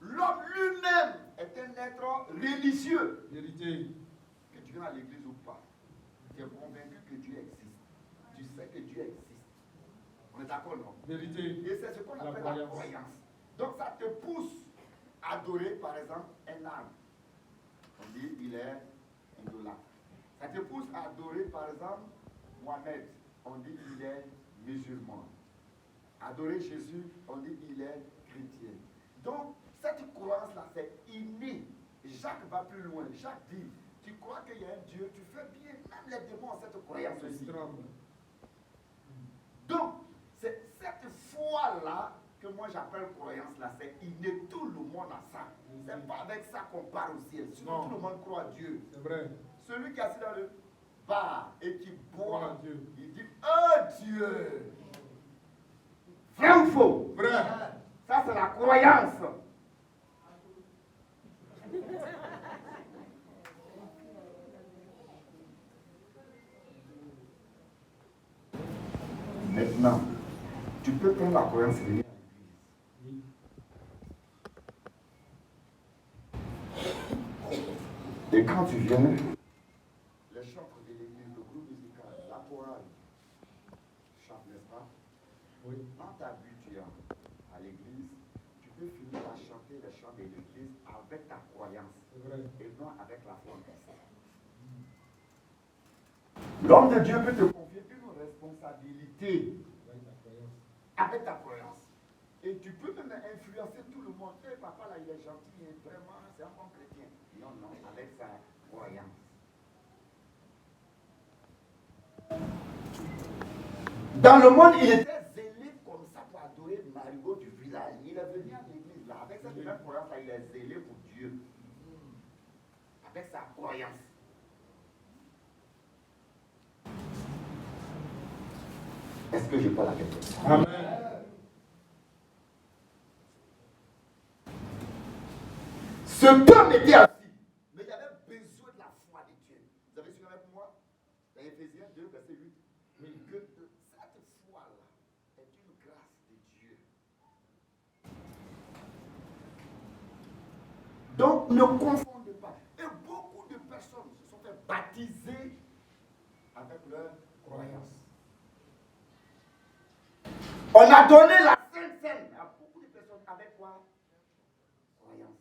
Speaker 2: l'homme lui-même est un être religieux.
Speaker 1: Vérité.
Speaker 2: Que tu viennes à l'église ou pas, tu es convaincu que Dieu existe. Tu sais que Dieu existe. On est d'accord, non?
Speaker 1: Vérité.
Speaker 2: Et c'est ce qu'on appelle la croyance. Donc ça te pousse à adorer, par exemple, un arbre. On dit il est idolâtre. Ça te pousse à adorer, par exemple, Mohamed. On dit il est musulman. Adorer Jésus, on dit il est chrétien. Donc, cette croyance-là, c'est inné. Jacques va plus loin. Jacques dit, tu crois qu'il y a un Dieu, tu fais bien. Même les démons ont cette croyance aussi. Donc, c'est cette foi-là que moi j'appelle croyance-là, c'est inné. Tout le monde a ça. C'est pas avec ça qu'on part au ciel. Sinon, tout le monde croit à Dieu.
Speaker 1: C'est vrai.
Speaker 2: Celui qui est assis dans le bar et qui boit,
Speaker 1: Dieu.
Speaker 2: il dit, oh Dieu! Vrai ou faux?
Speaker 1: Vrai.
Speaker 2: Ça, c'est la croyance. Maintenant, tu peux prendre la croyance et venir à l'église. Et quand tu viens, les chantres de l'église, le groupe musical, la chorale, chante, n'est-ce pas?
Speaker 1: Oui.
Speaker 2: En t'habituant à l'église, tu peux finir par chanter les chants de l'église avec ta croyance et non avec la foi en Christ. L'homme de Dieu peut te confier une responsabilité avec ta croyance. Et tu peux même influencer tout le monde. Et papa là, il est gentil, il est vraiment, c'est un bon chrétien. Non, non, avec sa croyance. Dans le monde, il était zélé comme ça pour adorer Marigot du village. Il est venu à l'église là, avec cette même croyance là, il est zélé pour Dieu. Avec sa croyance. Est-ce que je parle à quelqu'un?
Speaker 1: Amen.
Speaker 2: Ce homme était assis, mais il avait besoin de la foi de Dieu. Vous avez suivi avec moi? Dans Éphésiens 2, verset 8. Mais que cette foi-là est une grâce de Dieu. Donc, ne confondez pas. Et beaucoup de personnes se sont fait baptiser avec leur croyance. On a donné la Sainte Seine à beaucoup de personnes avec quoi? Croyance.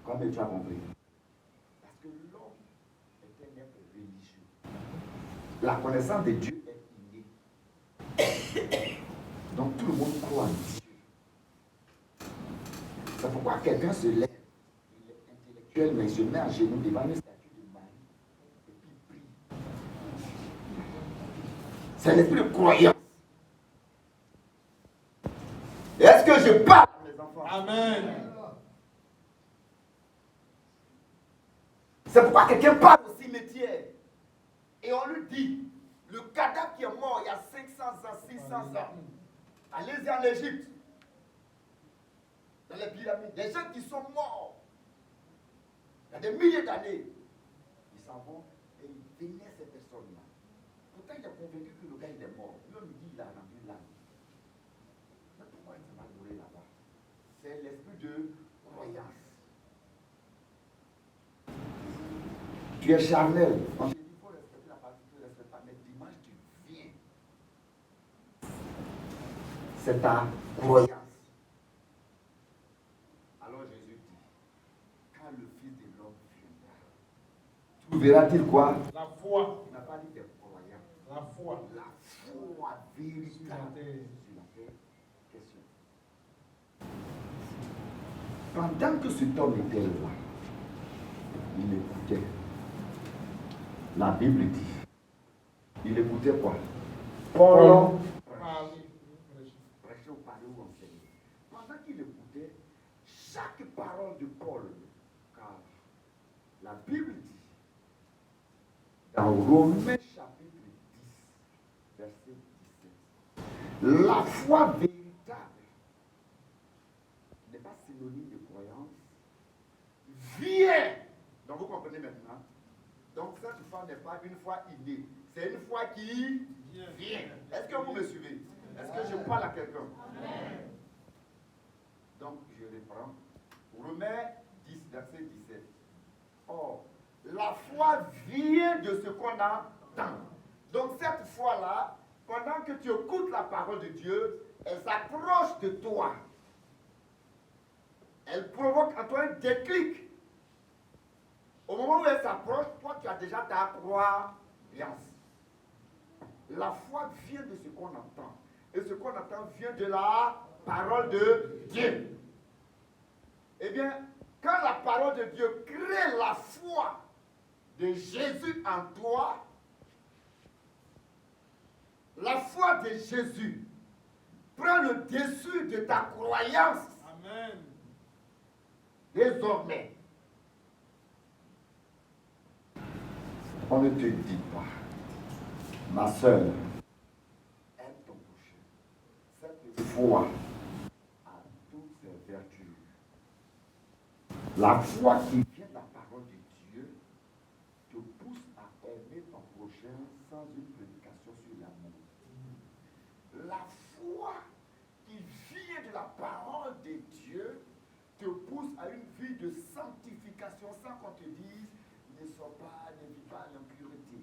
Speaker 2: Comme tu as compris. Parce que l'homme est un être religieux. La connaissance de Dieu est innée. Donc tout le monde croit en Dieu. C'est pourquoi quelqu'un se lève, il est intellectuel, mais il se met à genoux devant une statue de Marie et puis il prie. C'est l'esprit de croyance. Est-ce que je parle à mes enfants?
Speaker 1: Amen.
Speaker 2: C'est pourquoi quelqu'un part au cimetière et on lui dit, le cadavre qui est mort il y a 500 ans, 600 ans, allez-y en Égypte, dans les pyramides, des gens qui sont morts, il y a des milliers d'années, ils s'en vont et ils vénèrent ces personnes-là. Pourtant il est convaincu que le gars il est mort. L'homme dit il a rendu l'âme. Mais pourquoi il s'est adoré là-bas? C'est l'esprit de croyance. Tu es charnel. On te dit qu'il faut respecter la partie, tu ne respectes pas. Mais dimanche, tu c'est ta croyance. Alors Jésus dit, quand le Fils de l'homme viendra, trouvera-t-il quoi?
Speaker 1: La foi.
Speaker 2: Il n'a pas dit des croyants.
Speaker 1: La foi.
Speaker 2: La foi véritable sur la terre. Question. Pendant que cet homme était là, il écoutait. La Bible dit, il écoutait quoi? Paul prêchait ou parlait ou enseignait. Pendant qu'il écoutait chaque parole de Paul, car la Bible dit, dans Romains chapitre 10, verset 17, la foi véritable n'est pas synonyme de croyance, vient. Donc vous comprenez maintenant? Donc cette foi n'est pas une foi innée, c'est une foi qui vient. Est-ce que vous me suivez? Est-ce que je parle à quelqu'un? Donc je reprends. Romains 10, verset 17. Or, la foi vient de ce qu'on entend. Donc cette foi-là, pendant que tu écoutes la parole de Dieu, elle s'approche de toi. Elle provoque en toi un déclic. Au moment où elle s'approche, toi tu as déjà ta croyance. La foi vient de ce qu'on entend. Et ce qu'on entend vient de la parole de Dieu. Eh bien, quand la parole de Dieu crée la foi de Jésus en toi, la foi de Jésus prend le dessus de ta croyance.
Speaker 1: Amen.
Speaker 2: Désormais, on ne te dit pas, ma soeur, aime ton prochain. Cette foi a toutes ses vertus. La foi qui vient de la parole de Dieu te pousse à aimer ton prochain sans une prédication sur l'amour. La foi qui vient de la parole de Dieu te pousse à une vie de sanctification sans qu'on te dise ne vis pas l'impureté.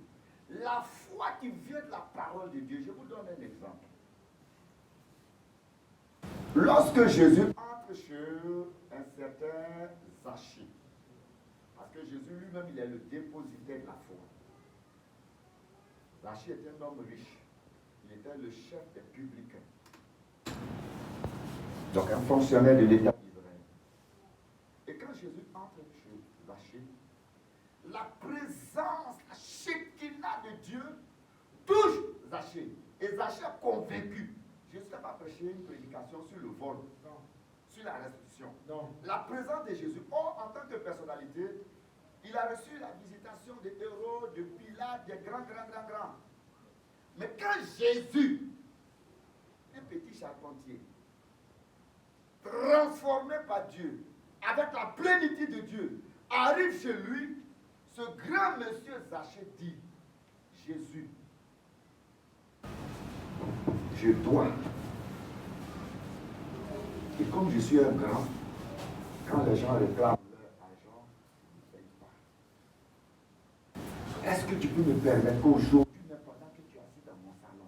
Speaker 2: La foi qui vient de la parole de Dieu, je vous donne un exemple. Lorsque Jésus entre chez un certain Zachée, parce que Jésus lui-même, il est le dépositaire de la foi. Zachée était un homme riche. Il était le chef des publicains. Donc un fonctionnaire de l'État d'Israël. Et quand Jésus entre chez Zachée, la présence, la Shekinah de Dieu touche Zachée. Et Zachée est convaincu. Jésus n'a pas prêché une prédication sur le vol, non, sur la restitution. Non. La présence de Jésus, en tant que personnalité, il a reçu la visitation des héros, de Pilate, des grands. Mais quand Jésus, un petit charpentier, transformé par Dieu, avec la plénitude de Dieu, arrive chez lui, ce grand monsieur Zachée dit, Jésus, je dois. Et comme je suis un grand, quand les gens réclament leur argent, ils ne payent pas. Est-ce que tu peux me permettre qu'aujourd'hui, même pendant que tu es assis dans mon salon,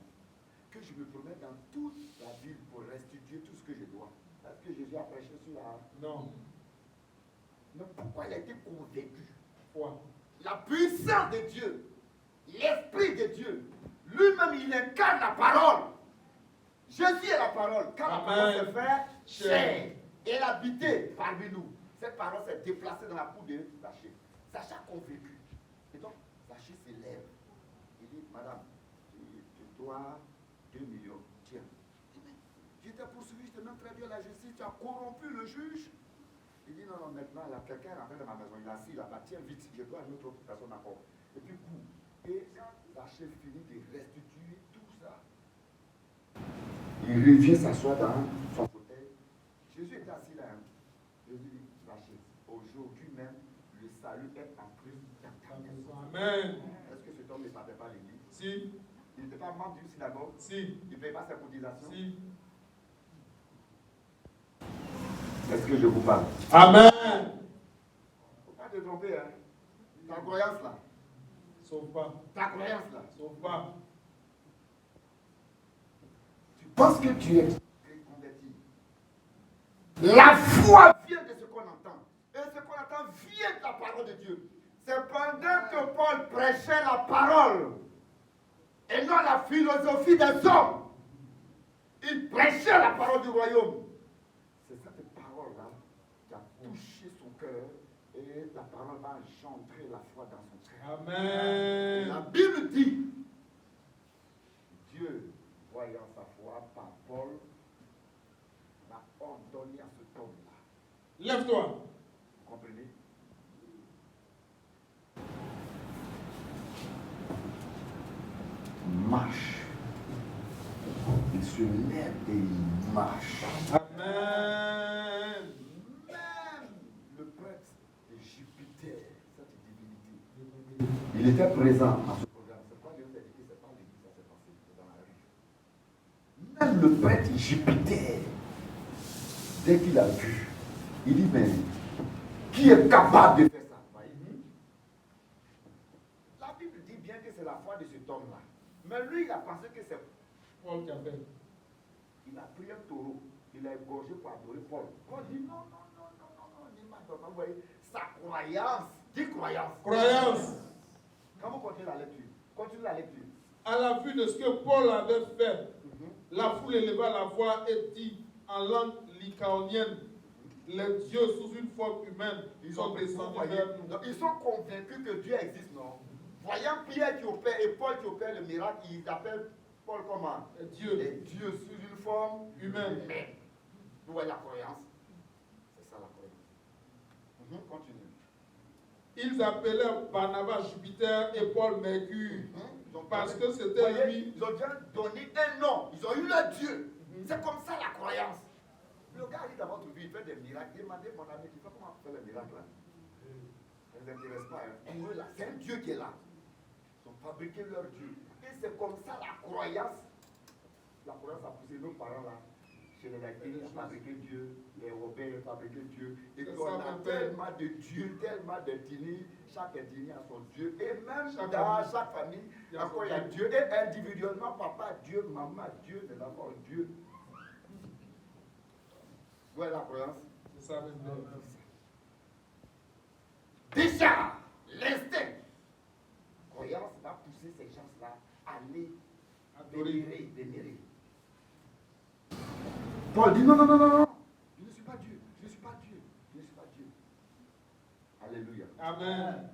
Speaker 2: que je me promène dans toute la ville pour restituer tout ce que je dois? Est-ce que Jésus a prêché sur la...
Speaker 1: Non.
Speaker 2: Mais pourquoi il a été convaincu?
Speaker 1: Pourquoi?
Speaker 2: La puissance de Dieu, l'Esprit de Dieu, lui-même il incarne la parole. Jésus est la parole. Quand la parole se fait chair, et elle habitait parmi nous, cette parole s'est déplacée dans la peau de Zachée. Zachée a convaincu. Et donc, Zachée s'élève. Il dit, madame, tu dois 2 millions. Tiens. Je t'ai poursuivi, je t'ai même traduit à la justice, tu as corrompu le juge. Il dit, non, maintenant, là, quelqu'un est rentré dans ma maison, il est assis là-bas, tiens vite, je dois à une autre personne encore. Et puis, boum. Et quand Zachée finit de restituer tout ça, il revient s'asseoir dans son fauteuil. Jésus était assis là. Jésus dit, Zachée, aujourd'hui même, le salut est entré dans ta maison.
Speaker 1: Amen.
Speaker 2: Est-ce que cet homme ne partait pas à l'église?
Speaker 1: Si.
Speaker 2: Il n'était pas membre d'une synagogue?
Speaker 1: Si.
Speaker 2: Il ne payait pas ses cotisations?
Speaker 1: Si.
Speaker 2: Est-ce que je vous parle?
Speaker 1: Amen.
Speaker 2: Il ne faut pas te tromper, hein. Ta croyance là.
Speaker 1: Sauve pas.
Speaker 2: Ta croyance là.
Speaker 1: Sauve pas.
Speaker 2: Tu penses que tu es La foi vient de ce qu'on entend. Et ce qu'on entend vient de la parole de Dieu. C'est pendant que Paul prêchait la parole et non la philosophie des hommes. Il prêchait la parole du royaume. C'est cette parole-là qui a touché son cœur et la parole va engendrer la foi dans son cœur.
Speaker 1: Amen.
Speaker 2: La Bible dit, Dieu, voyant sa foi par Paul, l'a ordonné à cet homme-là.
Speaker 1: Lève-toi.
Speaker 2: Vous comprenez? Marche. Il se lève et il marche.
Speaker 1: Amen.
Speaker 2: Même le prêtre de Jupiter, cette divinité, il était présent à ce programme. C'est pas Dieu qui a dit que c'est pas l'église, ça s'est passé dans la rue. Même le prêtre Jupiter, dès qu'il a vu, il dit, mais qui est capable de faire ça? La Bible dit bien que c'est la foi de cet homme-là. Mais lui, il a pensé que c'est
Speaker 1: Paul qui a fait.
Speaker 2: Il a pris un taureau, il a égorgé pour adorer Paul. Paul dit non, vous voyez, sa croyance, dit croyance.
Speaker 1: Croyance.
Speaker 2: Quand vous continuez la lecture, continue la lecture.
Speaker 1: À la vue de ce que Paul avait fait, la foule éleva la voix et dit en langue lycaonienne, les dieux sous une forme humaine sont descendus vers nous.
Speaker 2: Donc, ils sont convaincus que Dieu existe, non? Voyant Pierre qui opère et Paul qui opère le miracle, ils appellent Paul comment?
Speaker 1: Dieu.
Speaker 2: Les dieux sous une forme
Speaker 1: Humaine.
Speaker 2: Vous voyez la croyance? C'est ça la croyance. Continue.
Speaker 1: Ils appelèrent Barnabas Jupiter et Paul Mercure. Parce que c'était lui.
Speaker 2: Ils ont déjà donné un nom. Ils ont eu leur Dieu. C'est comme ça la croyance. Le gars arrive dans votre vie, il fait des miracles. Demandez mon ami, tu sais comment faire les miracles là? Ça ne les intéresse pas. Pour eux là, c'est un Dieu qui est là. Ils ont fabriqué leur Dieu. Et c'est comme ça la croyance. La croyance a poussé nos parents là. Chez les Latins, a fabriqué Dieu. Les Robert ont fabriqué Dieu. Et puis on a tellement de Dieu, tellement d'ethnies. Chaque ethnie a son Dieu. Et même dans chaque famille, encore il y a Dieu. Et individuellement, papa, Dieu, maman, Dieu, les enfants, Dieu. Où est la croyance?
Speaker 1: C'est ça même.
Speaker 2: Déjà, l'instinct. Croyance va pousser ces gens-là à aller vénérer. Paul dit non. Je ne suis pas Dieu. Je ne suis pas Dieu. Je ne suis pas Dieu. Alléluia.
Speaker 1: Amen.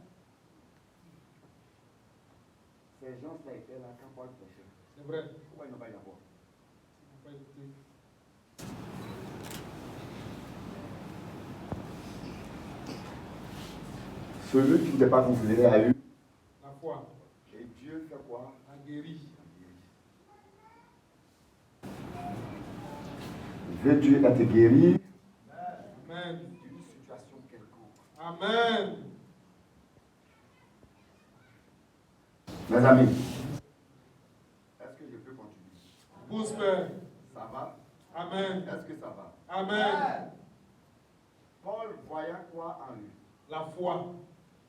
Speaker 2: Ces gens-là étaient là quand Paul prêchait.
Speaker 1: C'est vrai.
Speaker 2: Pourquoi ils n'ont pas eu la voix?
Speaker 1: Ils n'ont pas écouté.
Speaker 2: Celui qui n'était pas considéré a eu
Speaker 1: la foi.
Speaker 2: Et Dieu fait quoi?
Speaker 1: A guéri.
Speaker 2: Dieu a te guéri.
Speaker 1: Amen.
Speaker 2: D'une situation quelconque.
Speaker 1: Amen.
Speaker 2: Mes amis, est-ce que je peux continuer?
Speaker 1: Pousse, Père.
Speaker 2: Ça va?
Speaker 1: Amen.
Speaker 2: Est-ce que ça va?
Speaker 1: Amen.
Speaker 2: Paul voyant quoi en lui?
Speaker 1: La foi.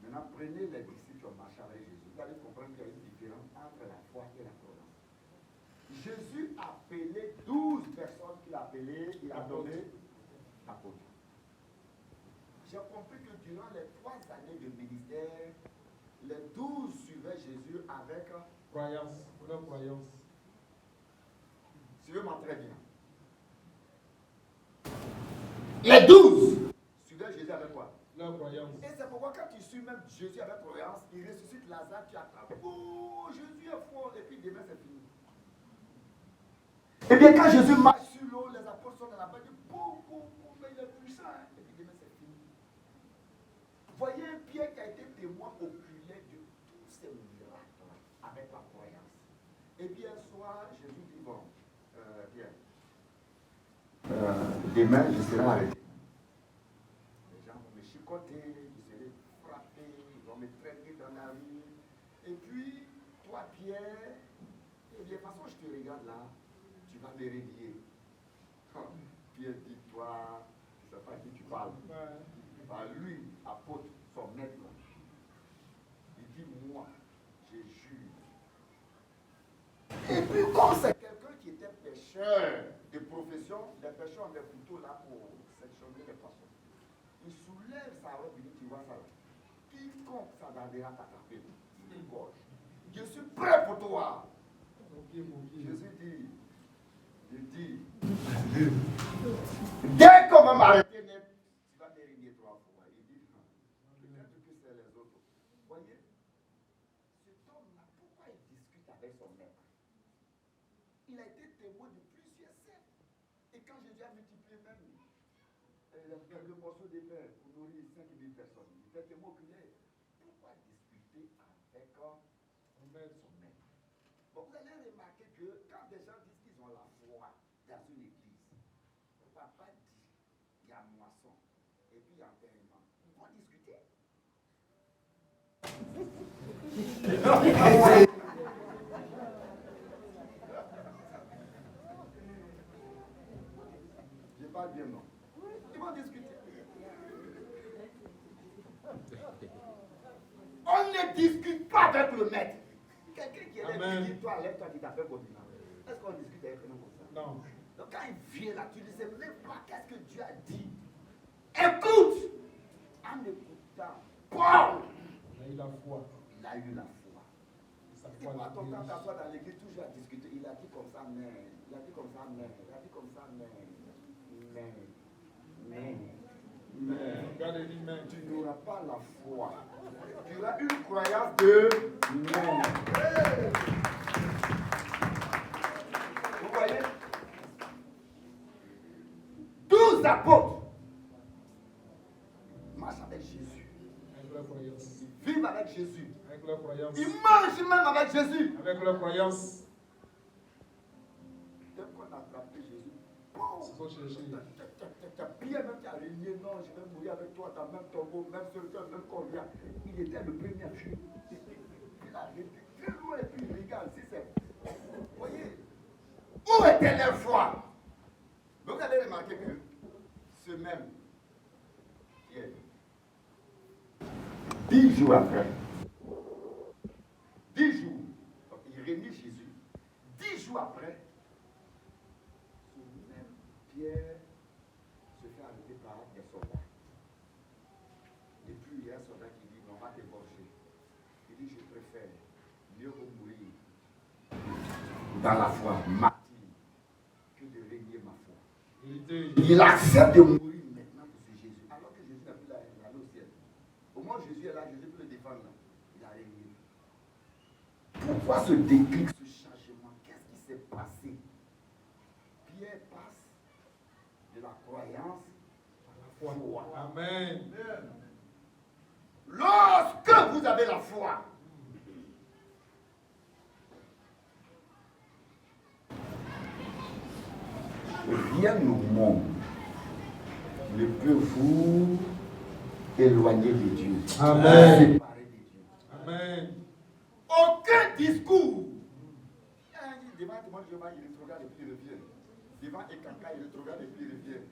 Speaker 2: Maintenant, prenez les disciples qui ont marché avec Jésus. Vous allez comprendre qu'il y a une différence entre la foi et la croyance. Jésus a appelé 12 personnes qu'il a appelées, il a donné apôtres. J'ai compris que durant les 3 années de ministère, les 12 suivaient Jésus avec
Speaker 1: croyance, leur croyance.
Speaker 2: Suivez-moi très bien. Les 12 suivaient Jésus avec quoi?
Speaker 1: Leur croyance.
Speaker 2: Et c'est pourquoi quand tu suis même Jésus avec croyance, il ressuscite Lazare, tu attrapes. Oh, Jésus est fort, et puis demain c'est fini. Et bien quand Jésus marche sur l'eau, les apôtres sont dans la barque, ils disent, mais il est puissant, hein. Et puis demain c'est fini. Voyez Pierre qui a été témoin oculaire de tous ces miracles avec la croyance. Et puis un soir, Jésus dit, bon, Pierre, demain je serai arrêté. Les gens vont me chicoter, je serai frappé, ils vont me traiter dans la rue. Et puis, toi Pierre, de toute façon je te regarde là, tu vas me réveiller. Pierre dit, toi, tu ne sais pas à qui tu parles. Bah, lui, apôtre, son maître, il dit, moi, je jure. Et puis, comme c'est quelqu'un qui était pêcheur de profession, les pêcheurs ont des couteaux là pour cette lève sa robe, il dit, tu vois ça là. Quiconque s'attardera à t'attraper, il gorge. Je suis prêt pour toi. Jésus dit, dès qu'on va m'arrêter net, tu vas me régner 3 fois. Il dit, peut-être que c'est les autres. Voyez, cet homme-là, pourquoi il discute avec son maître? Il a été témoin de plusieurs siècles. Et quand Jésus a multiplié même le morceau de pain pour nourrir 5000 personnes, il était témoin oculaire. Pourquoi discuter avec son maître? Bon, vous allez remarquer que quand des gens disent qu'ils ont la foi dans une église, le papa dit, il y a moisson, et puis il y a enterrement. Ils vont discuter. Je parle bien, non? Ils vont discuter. On ne discute pas avec le maître. Quelqu'un qui est dit, toi, lève-toi, tu t'appelles comme ça. Est-ce qu'on discute avec nous comme ça?
Speaker 1: Non.
Speaker 2: Donc quand il vient là, tu ne sais même pas qu'est-ce que Dieu a dit. Écoute! En écoutant, Paul!
Speaker 1: Il a eu la foi.
Speaker 2: Il a eu la foi. Il va ton temps t'asseoir dans l'église, toujours à discuter. Il a dit comme ça, mais. Il a dit comme ça, mais. Il a dit comme ça, mais. Tu n'auras pas la foi. Tu auras une croyance de mais. Vous voyez? 12 apôtres marchent avec Jésus.
Speaker 1: Avec leur croyance.
Speaker 2: Ils vivent avec Jésus.
Speaker 1: Avec leur croyance.
Speaker 2: Ils mangent même avec Jésus.
Speaker 1: Avec leur croyance.
Speaker 2: Dès qu'on a attrapé Jésus,
Speaker 1: Ils sont cherchés.
Speaker 2: Pierre même qui a régné, non, je vais mourir avec toi, dans le même tombeau, même seul, même corps. Il était le premier à fuir. Il a été très loin et puis il regarde, si c'est. Vous voyez, où était leur foi? Donc vous avez remarqué que ce même Pierre, 10 jours après, 10 jours, donc il réunit Jésus. 10 jours après, ce même Pierre se fait arrêter par des soldats. Et puis il y a un soldat qui dit, on va t'égorger. Il dit, je préfère mieux mourir dans la foi, martyr, que de régner ma foi. Il accepte de mourir maintenant pour ce Jésus. Alors que Jésus n'a plus l'aller au ciel. Au moins Jésus est là, Jésus peut le défendre là. Il a régné. Pourquoi ce déclic, ce changement? Qu'est-ce qui s'est passé? Pierre passe de la croyance à la foi.
Speaker 1: Amen.
Speaker 2: Lorsque vous avez la foi, rien au monde ne peut vous éloigner de Dieu.
Speaker 1: Amen.
Speaker 2: Séparer de Dieu.
Speaker 1: Amen.
Speaker 2: Aucun discours. Devant témoin de Jéhovah, il rétrograde et puis il revient. Devant Ekaka, il rétrograde et puis il revient.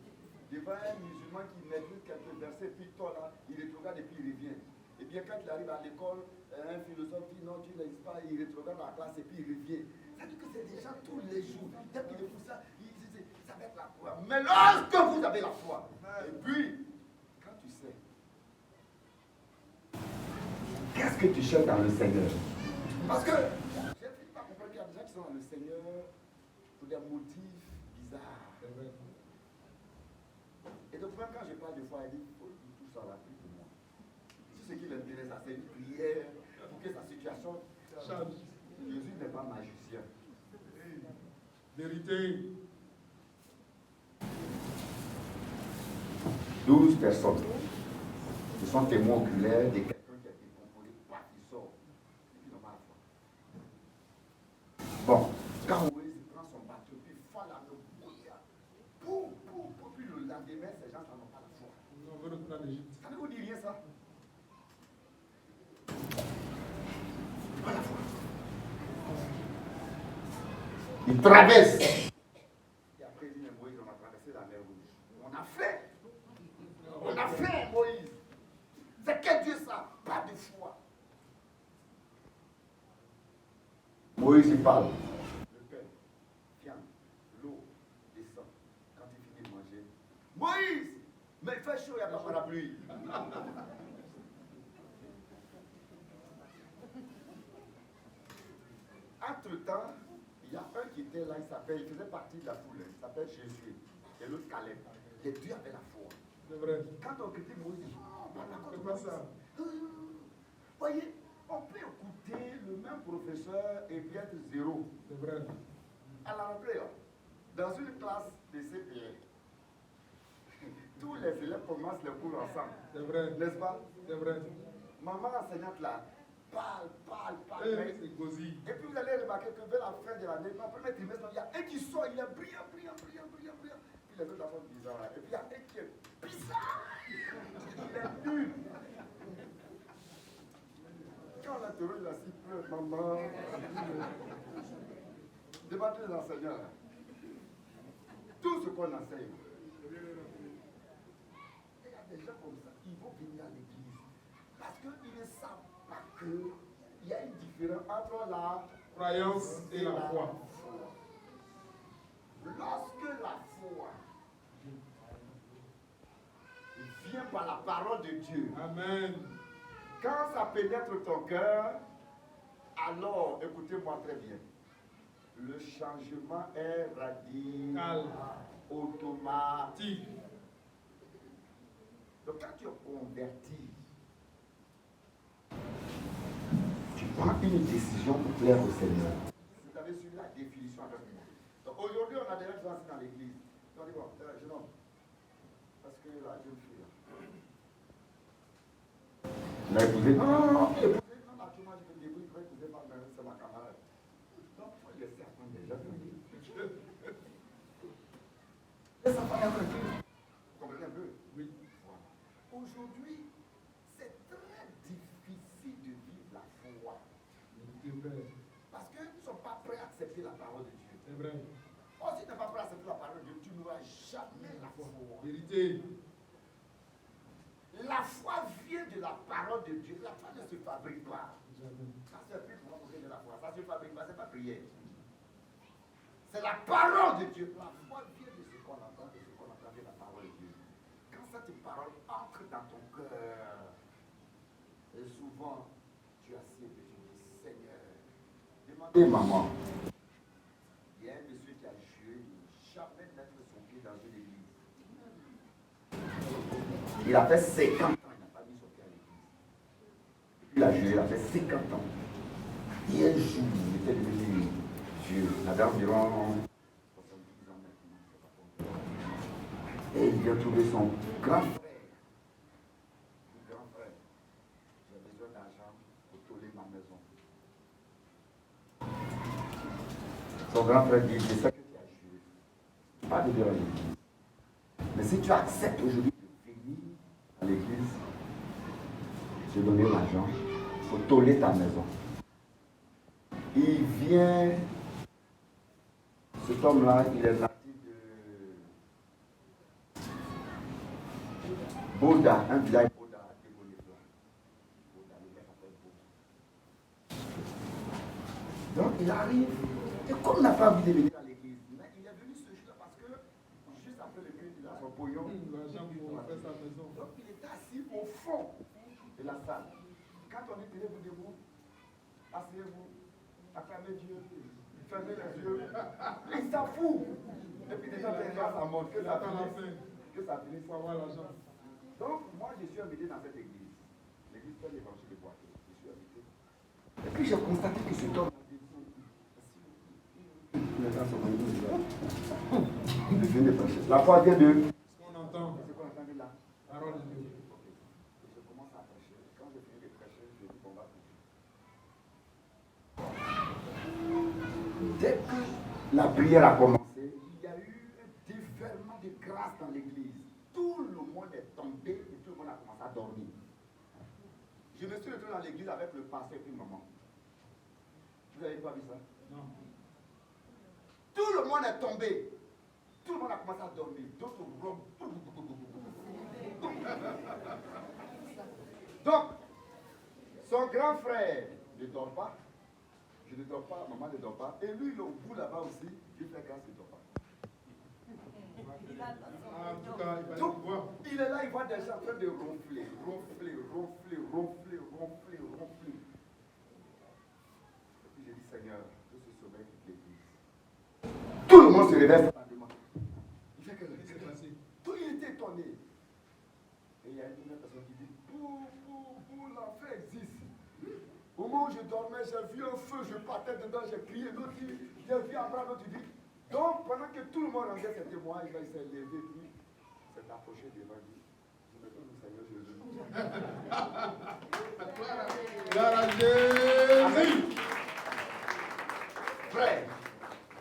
Speaker 2: Devant un musulman qui maîtrise quelques versets, puis toi là, il rétrograde et puis il revient. Et bien quand il arrive à l'école, un philosophe dit non, tu n'existes pas, il rétrograde dans la classe et puis il revient. C'est-à-dire que c'est des gens tous les jours. Dès qu'il écoute ça, ça va être la foi. Mais lorsque vous avez la foi, et puis, quand tu sais, qu'est-ce que tu cherches dans le Seigneur? Parce que je ne finis pas comprendre qu'il y a des gens qui sont dans le Seigneur pour des motifs bizarres. Et donc même quand je parle de foi, il dit, il faut tout ça là, plus pour moi. Tout ce qui l'intéresse, c'est une prière pour que sa situation change. Jésus n'est pas magicien.
Speaker 1: Vérité.
Speaker 2: 12 personnes qui sont témoins oculaires de quelqu'un qui a été composé, il sort. Et puis il n'a pas la foi. Bon, quand Moïse prend son bateau, puis il fait la bouillir, puis le lendemain, ces gens n'en ont pas la foi.
Speaker 1: On veut retourner en Égypte.
Speaker 2: Ça ne vous dit rien ça? Pas la foi. Il traverse. Et après, il dit, Moïse, on a traversé la mer Rouge. On a fait. On a fait, Moïse. C'est quel Dieu ça? Pas de foi. Moïse, il parle. Le pain, viande, l'eau, descend. Quand il finit de manger, Moïse, Mais il fait chaud, il n'y a pas de parapluie. Entre-temps, il y a un qui était là, il faisait partie de la foule, il s'appelle Jésus, et l'autre Caleb. Les deux avaient la foi.
Speaker 1: C'est vrai.
Speaker 2: Quand on critique Moïse,
Speaker 1: C'est pas ça.
Speaker 2: Voyez, on peut écouter le même professeur et puis être zéro.
Speaker 1: C'est vrai.
Speaker 2: À la rentrée, dans une classe de CPE, tous les élèves commencent les cours ensemble.
Speaker 1: C'est vrai.
Speaker 2: N'est-ce pas?
Speaker 1: C'est vrai.
Speaker 2: Maman enseignante là, parle.
Speaker 1: C'est gosier.
Speaker 2: Et puis vous allez remarquer que vers la fin de l'année, dans le premier trimestre, il y a un qui sort, il est brillant. Puis les autres sont bizarres. Et puis il y a un qui est bizarre. Il est nul. Quand on interroge la cible, maman, demandez les enseignants là. Tout ce qu'on enseigne. Il y a des gens comme ça, ils vont venir à l'église parce qu'ils ne savent pas qu'il y a une différence entre la
Speaker 1: Croyance et la foi.
Speaker 2: Lorsque la foi vient par la parole de Dieu,
Speaker 1: Amen.
Speaker 2: quand ça pénètre ton cœur, alors, écoutez-moi très bien, le changement est radical, automatique. Donc quand tu es converti, tu prends une décision pour plaire au Seigneur. Vous avez suivi la définition avec moi. Donc aujourd'hui, on a des gens qui sont assis dans l'église. On dit, bon, jeune homme, parce que la jeune fille là. On a épousé. Non, actuellement, je peux dire, oui, je vais épouser ma mère, c'est ma camarade. Donc, il faut laisser attendre les gens. Laisse attendre tranquille. Vous comprenez un peu?
Speaker 1: Oui.
Speaker 2: Aujourd'hui, c'est très difficile de vivre la foi. Parce qu'ils ne sont pas prêts à accepter la parole de Dieu.
Speaker 1: C'est vrai.
Speaker 2: Oh, si tu n'es pas prêt à accepter la parole de Dieu, tu n'auras jamais la foi.
Speaker 1: Vérité.
Speaker 2: La foi vient de la parole de Dieu. La foi ne se fabrique pas.
Speaker 1: Jamais.
Speaker 2: Ça c'est plus pour moi de la foi. Ça ne se fabrique pas, c'est pas prière. C'est la parole de Dieu. La foi vient de ce qu'on entend, de ce qu'on entend de la parole de Dieu. Quand cette parole entre dans ton cœur, et souvent, tu assieds et tu dis, Seigneur, demandez maman. Il y a un monsieur qui a juré de ne jamais mettre son pied dans une église. Il a fait 50 ans, il n'a pas mis son pied à l'église. Et puis il a juré, il a fait 50 ans. Et un jour, il était devenu vieux, il avait environ 70 ans maintenant, je ne sais pas combien. Et il a trouvé son grand frère. Mon grand frère, j'ai besoin d'argent pour tourner ma maison. Son grand frère dit, c'est ça que tu as juré. Pas de dire à l'église. Mais si tu acceptes aujourd'hui de venir à l'église, te donner l'argent pour toller ta maison. Il vient, cet homme-là, il est parti de Boda, un village Boda à Tégonifla. Boda, le gars s'appelle Boda. Donc il arrive, et comme il n'a pas envie de venir à l'église, mais il est venu ce jour-là parce que juste après le culte, il a son pognon.
Speaker 1: L'argent pour faire sa maison.
Speaker 2: Donc il était assis au fond de la salle. Quand on dit tenez-vous debout, asseyez-vous, acclamez Dieu, fermez les yeux. Il s'en fout. Et puis déjà, ça montre que ça finisse. Que ça finisse.
Speaker 1: Pour avoir l'argent.
Speaker 2: Donc moi je suis invité dans cette église. L'église de l'évangile de Boaké. Je suis invité. Et puis j'ai constaté que cet homme la foi vient de
Speaker 1: Ce qu'on entend.
Speaker 2: ce qu'on entend là.
Speaker 1: Parole de Dieu.
Speaker 2: Je commence à prêcher. Quand je finis de prêcher, je dis qu'on va prêcher. Dès que la prière a commencé, il y a eu un déferlement de grâce dans l'église. Tout le monde est tombé et tout le monde a commencé à dormir. Je me suis retrouvé dans l'église avec le pasteur et une maman. Vous n'avez pas vu ça?
Speaker 1: Non.
Speaker 2: Tout le monde est tombé. Tout le monde a commencé à dormir. D'autres ronds. Donc, son grand frère ne dort pas. Je ne dors pas, maman ne dort pas. Et lui, il est au bout là-bas aussi. Dieu fait grâce, il ne dort pas.
Speaker 1: En tout cas, il va
Speaker 2: Donc,
Speaker 1: le voir.
Speaker 2: il est là, il voit des gens en train de ronfler, ronfler, ronfler, ronfler, ronfler, ronfler. Et puis j'ai dit, Seigneur, que ce sommeil quitte l'église. Tout le monde se réveille. Il fait que
Speaker 1: Qu'est-ce qui s'est passé?
Speaker 2: tout il était étonné. Et il y a une autre personne qui dit, bouh, l'enfer existe. Au moment où je dormais, j'ai vu un feu, je partais dedans, j'ai crié, l'autre dit, j'ai vu Abraham, l'autre dit. Donc, pendant que tout le monde rendait ses témoins, il s'est levé, puis s'est approché devant lui. Je me donne le Seigneur Jésus.
Speaker 1: Gloire à Jésus.
Speaker 2: Frère,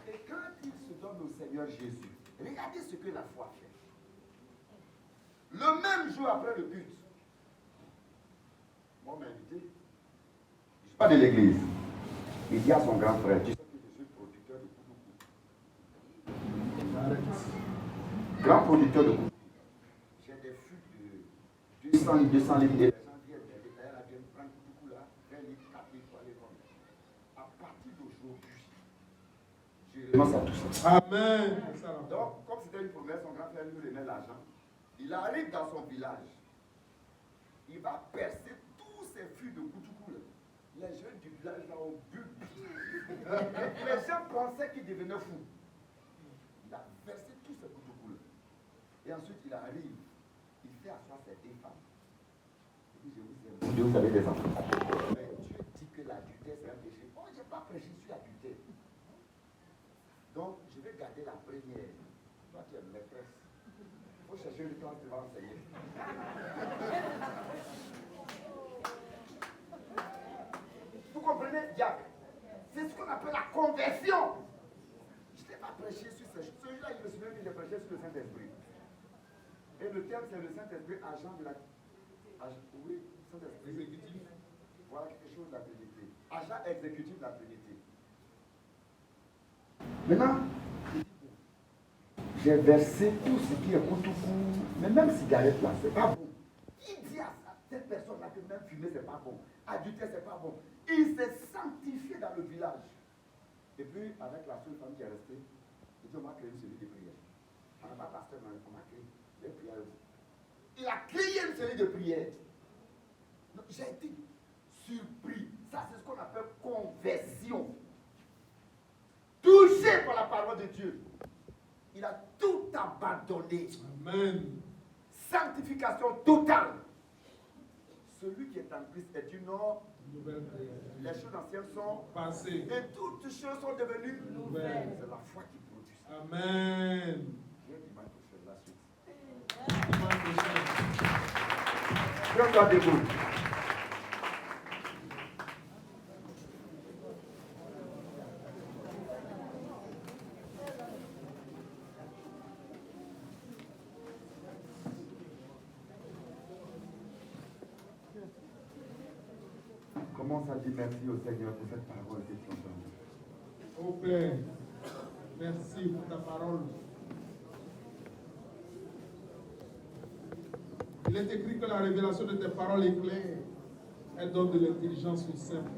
Speaker 2: et quand il se donne au Seigneur Jésus, regardez ce que la foi fait. Le même jour après le culte, moi m'a invité. Je ne suis pas de l'église. Il dit à son grand frère, tu sais que je suis producteur de Koudougou. Grand producteur de Koudougou. J'ai des fûts de 200 litres, 200 litres. Et les gens viennent, les détaillants viennent prendre Koudougou là, 20 litres, 4 litres pour aller vendre. À partir d'aujourd'hui, je renonce à tout ça.
Speaker 1: Amen.
Speaker 2: Donc, comme c'était une promesse, son grand frère lui remet l'argent. Il arrive dans son village. Il va percer tous ces fûts de Koudougou. Les jeunes du village là ont bu. Les gens pensaient qu'il devenait fou. Il a versé tous ces Koudougou. Et ensuite, il arrive. Il fait asseoir ses deux femmes. Et puis, je vous aime. Vous avez des enfants. Mais Dieu dit que l'adultère, c'est un péché. Oh, je n'ai pas prêché sur l'adultère. Donc, je vais garder la première. Toi, tu es maîtresse. Il faut chercher une classe qui va enseigner. Vous comprenez, Jacques? C'est ce qu'on appelle la conversion. Je n'ai pas prêché sur ces choses. Celui-là, il me souvient que j'ai prêché sur le Saint-Esprit. Et le terme, c'est le Saint-Esprit, agent de la... Oui, Saint-Esprit.
Speaker 1: Exécutif.
Speaker 2: Voilà quelque chose de la Trinité. Agent exécutif de la Trinité. Maintenant, j'ai versé tout ce qui est Koudougou, mais même cigarette là, c'est pas bon. Qui dit à cette personne-là que même fumer c'est pas bon, adultère c'est pas bon? Il s'est sanctifié dans le village. Et puis, avec la seule femme qui est restée, il dit on va créer une cellule de prière. On n'a pas pasteur, mais on a créé des prières. Il a créé une cellule de prière. J'ai été surpris. Ça, c'est ce qu'on appelle conversion. Touché par la parole de Dieu. Il a tout abandonné.
Speaker 1: Amen.
Speaker 2: Sanctification totale. Celui qui est en Christ est une
Speaker 1: Nouvelle créature.
Speaker 2: les choses anciennes sont
Speaker 1: Passé.
Speaker 2: et toutes choses sont devenues
Speaker 1: Nouvelles.
Speaker 2: C'est la foi qui produit ça.
Speaker 1: Amen.
Speaker 2: Viens dimanche prochain, la suite.
Speaker 1: Dimanche prochain.
Speaker 2: Tiens-toi debout. Commence à dire merci au Seigneur pour cette parole que tu entends.
Speaker 1: Ô Père, merci pour ta parole. Il est écrit que la révélation de tes paroles est claire. Elle donne de l'intelligence aux simples.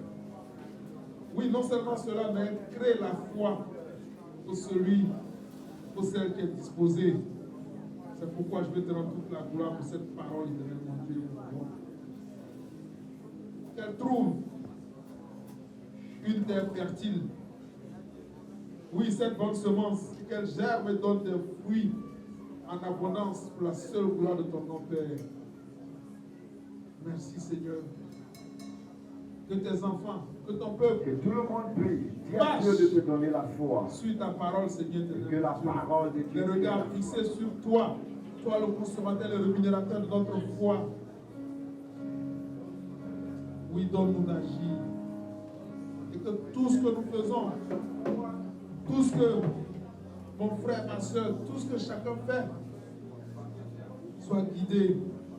Speaker 1: Oui, non seulement cela, mais elle crée la foi pour celui, pour celle qui est disposée. C'est pourquoi je vais te rendre toute la gloire pour cette parole, éternel mon Dieu. Qu'elle trouve une terre fertile. Oui, cette bonne semence, qu'elle germe et donne des fruits en abondance pour la seule gloire de ton nom, Père. Merci, Seigneur. Que tes enfants, que ton peuple,
Speaker 2: Que tout le monde prie. Dis à Dieu de te donner la foi.
Speaker 1: suis ta parole, Seigneur.
Speaker 2: Que la parole de
Speaker 1: Les
Speaker 2: Dieu.
Speaker 1: regards fixés sur toi, toi le consommateur et le rémunérateur de notre foi. Oui, donne-nous d'agir. Et que tout ce que nous faisons, tout ce que mon frère, ma soeur, tout ce que chacun fait, soit guidé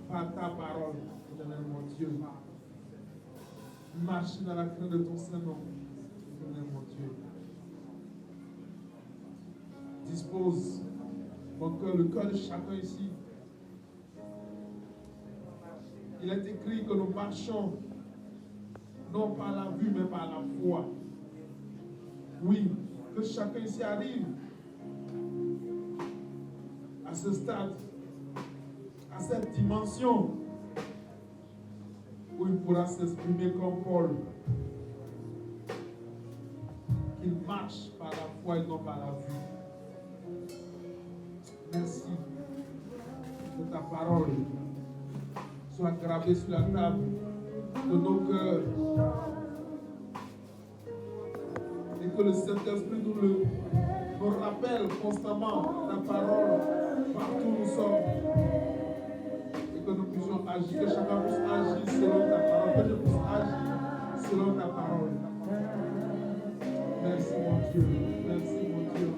Speaker 1: par ta parole, éternel mon Dieu. Marche dans la crainte de ton Saint-Nom, éternel mon Dieu. Dispose mon cœur, le cœur de chacun ici. Il est écrit que nous marchons non par la vue, mais par la foi. Oui, que chacun ici arrive ce stade, à cette dimension où il pourra s'exprimer comme Paul, qu'il marche par la foi et non par la vue. Merci que ta parole soit gravée sur la table de nos cœurs et que le Saint-Esprit nous rappelle constamment ta parole partout où nous sommes et que nous puissions agir, que chacun puisse agir selon ta parole, que je puisse agir selon ta parole. Merci mon Dieu, merci mon Dieu,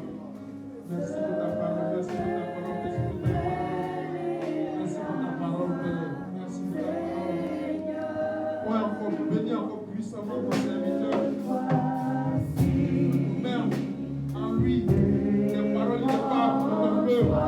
Speaker 1: merci pour ta parole, merci pour ta parole, merci pour ta parole, merci pour ta parole, Père, merci pour ta parole. Ouais, encore, bénis encore puissamment ton serviteur. Mère, en lui, tes paroles ne parlent pour ton peuple.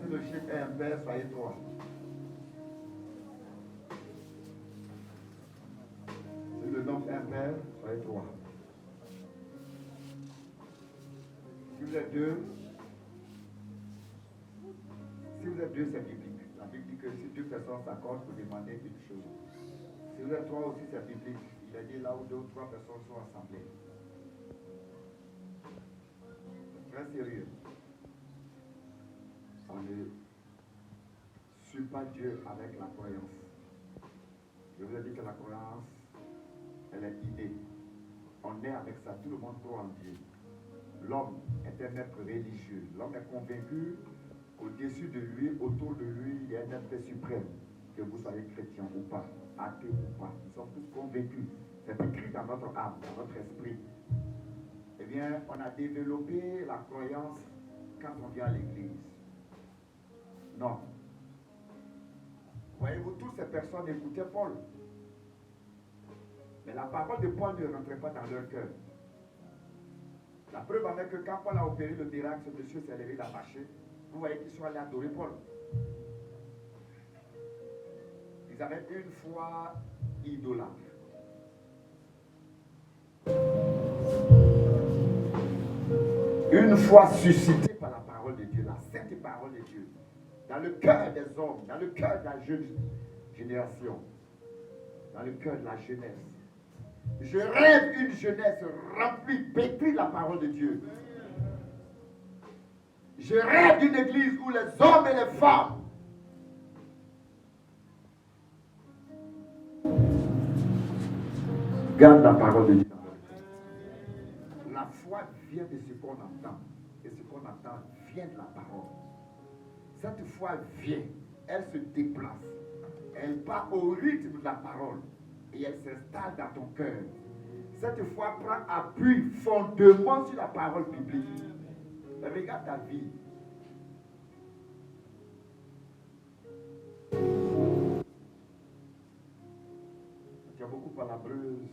Speaker 2: Si le chiffre est impair, soyez 3. Si le nombre est impair, soyez 3. Si vous êtes 2, c'est biblique. La Bible dit que si 2 personnes s'accordent pour demander une chose. Si vous êtes 3 aussi, c'est biblique. Il a dit là où 2 ou 3 personnes sont assemblées. Très sérieux. On ne suit pas Dieu avec la croyance. Je vous ai dit que la croyance, elle est innée. On est avec ça, tout le monde croit en Dieu. L'homme est un être religieux. L'homme est convaincu qu'au-dessus de lui, autour de lui, il y a un être suprême. Que vous soyez chrétien ou pas, athée ou pas. Nous sommes tous convaincus. C'est écrit dans notre âme, dans notre esprit. Eh bien, on a développé la croyance quand on vient à l'église. Non. Vous Voyez-vous, toutes ces personnes écoutaient Paul. Mais la parole de Paul ne rentrait pas dans leur cœur. La preuve en est que quand Paul a opéré le miracle, ce monsieur s'est levé, il a marché. Vous voyez qu'ils sont allés adorer Paul. Ils avaient une foi idolâtre. Une foi suscitée par la parole de Dieu, la sainte parole de Dieu, dans le cœur des hommes, dans le cœur de la jeune génération, dans le cœur de la jeunesse. Je rêve une jeunesse remplie, pétrie de la parole de Dieu. Je rêve d'une église où les hommes et les femmes gardent la parole de Dieu dans leur cœur. La foi vient de ce qu'on entend. Et ce qu'on entend vient de la parole. Cette foi vient, elle se déplace. Elle part au rythme de la parole. Et elle s'installe dans ton cœur. Cette foi prend appui, fondement sur la parole biblique. Regarde ta vie. Tu es beaucoup palabreuse.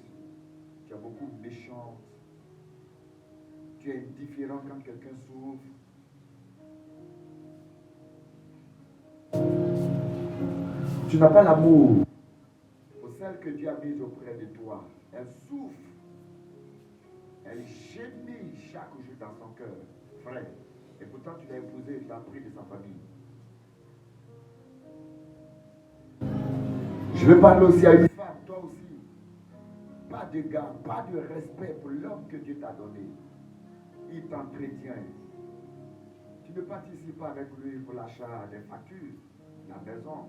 Speaker 2: Tu es beaucoup méchante. Tu es indifférent quand quelqu'un souffre. Tu n'as pas l'amour pour celle que Dieu a mise auprès de toi. Elle souffre. Elle gémit chaque jour dans son cœur. Frère. Et pourtant tu l'as épousé, tu l'as pris de sa famille. Je veux parler aussi à une femme, toi aussi. Pas de garde, pas de respect pour l'homme que Dieu t'a donné. Il t'entretient. Tu ne participes pas avec lui pour l'achat des factures, la maison.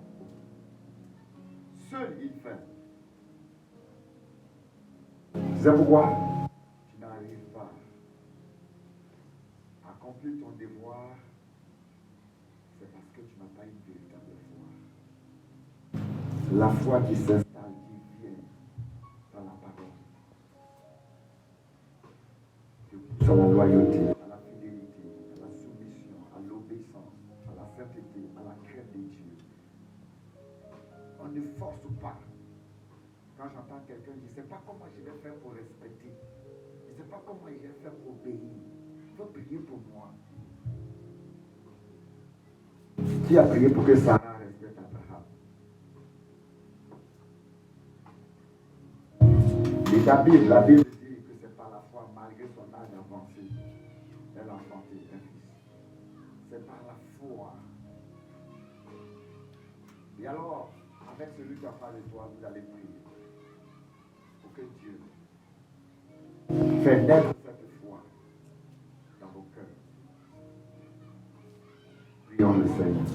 Speaker 2: Seul il fait. Tu sais pourquoi? Tu n'arrives pas à accomplir ton devoir. C'est parce que tu n'as pas une véritable foi. La foi qui s'installe, qui vient dans la parole. Sur la loyauté, à la fidélité, à la soumission, à l'obéissance, à la sainteté, à la crainte de Dieu. On ne force pas. Quand j'entends quelqu'un, je ne sais pas comment je vais faire pour respecter. Je ne sais pas comment je vais faire pour obéir. Il faut prier pour moi. Qui a prié pour que Sarah respecte Abraham? Et la Bible dit que c'est par la foi, malgré son âge avancé, elle a enfanté un fils. C'est par la foi. Et alors, avec celui qui a parlé de toi, vous allez prier. Pour que Dieu fait naître cette foi dans vos cœurs. Prions le Seigneur.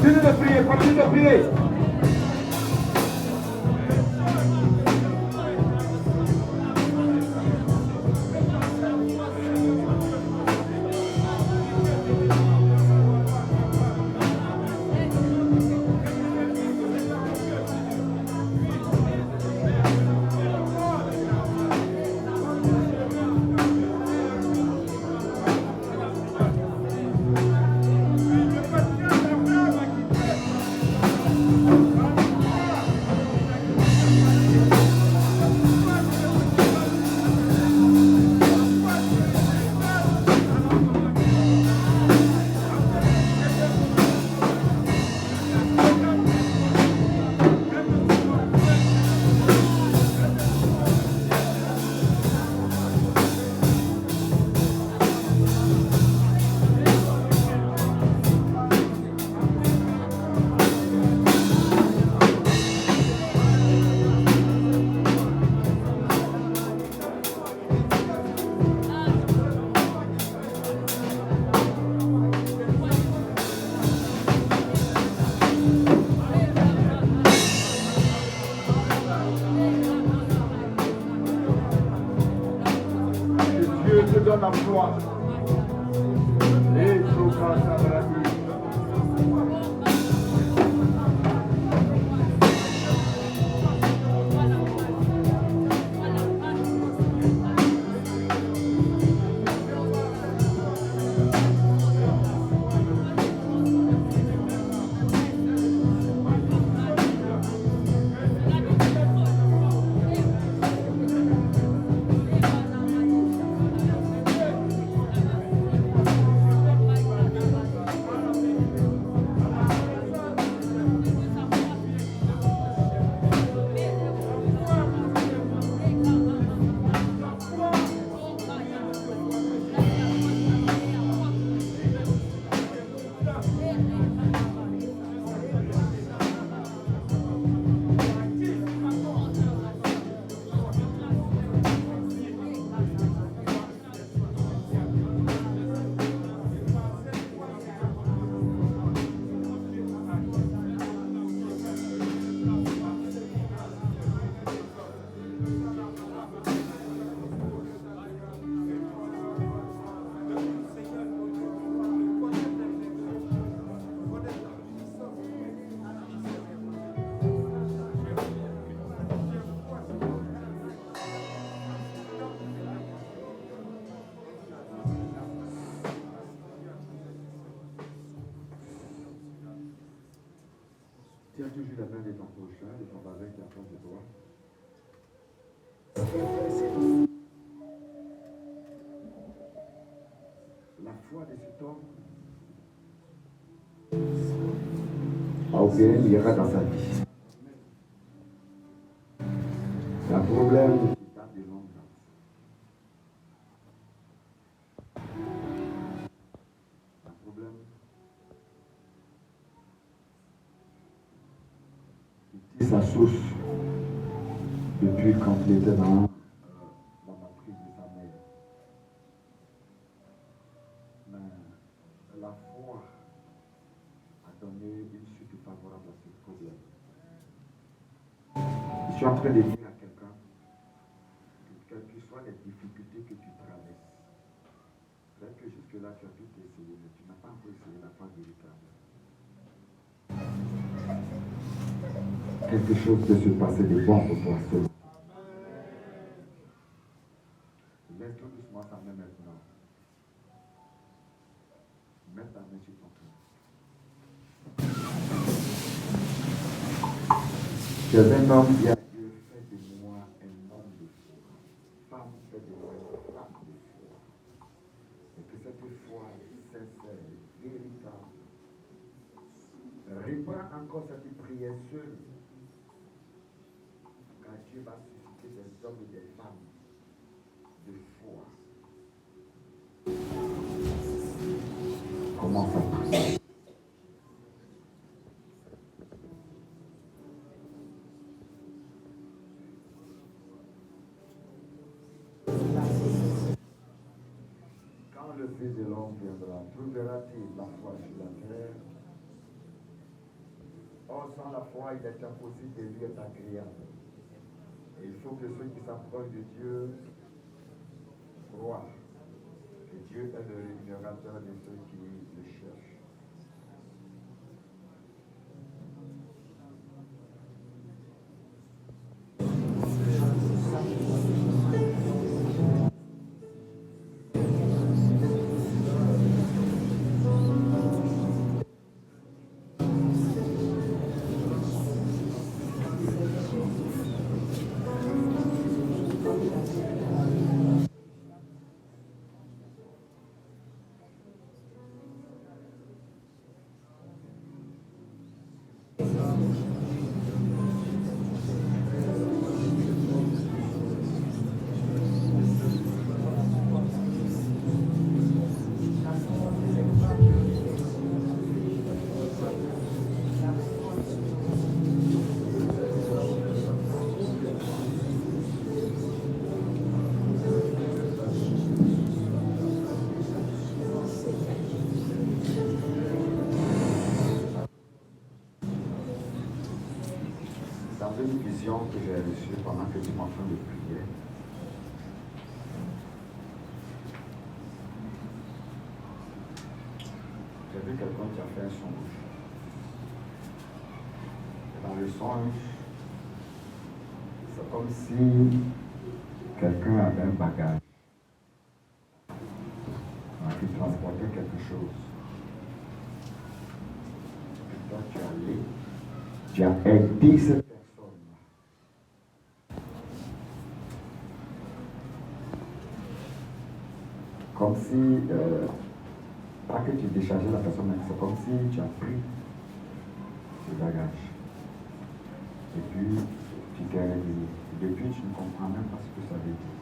Speaker 2: Continue de prier, continue de prier. Dieu te donne la foi. Et Tiens toujours la main de ton prochain, de ton voisin qui est en face de toi. La foi de cet homme a opéré dans sa vie. C'est un problème qui date de longue date. Un problème qui tire sa source depuis quand il était dans la matrice de sa mère. Mais la foi a donné une suite favorable à ce problème. Je suis en train de dire à quelqu'un que quelles que soient les difficultés que tu traverses, peut-être que jusque-là tu as tout essayé, mais tu n'as pas encore essayé la foi véritable. Quelque chose peut se passer de bon pour toi seul. Laisse tout doucement ta main maintenant. Mets ta main sur ton cœur. Tu es un homme qui a Dieu fait de moi un homme de foi. Femme fait de moi une femme de foi. Et que cette foi est sincère, véritable. Reprends encore cette prière seule. Car Dieu va susciter des hommes et des femmes de foi. Comment ça passe? Quand le Fils de l'homme viendra, trouvera-t-il la foi sur la terre? Or, sans la foi, il est impossible de lui être agréable. Et il faut que ceux qui s'approchent de Dieu croient que Dieu est le rémunérateur de ceux qui le cherchent. Une vision que j'ai reçue pendant que j'étais en train de prier. J'ai vu quelqu'un qui a fait un songe. Et dans le songe, c'est comme si quelqu'un avait un bagage. Qui transportait quelque chose. Et toi, tu es allé, tu as aidé cette personne. Comme si, pas que tu déchargeais la personne, mais c'est comme si tu as pris ce bagage. Et puis, tu t'es réveillé. Et depuis, tu ne comprends même pas ce que ça veut dire.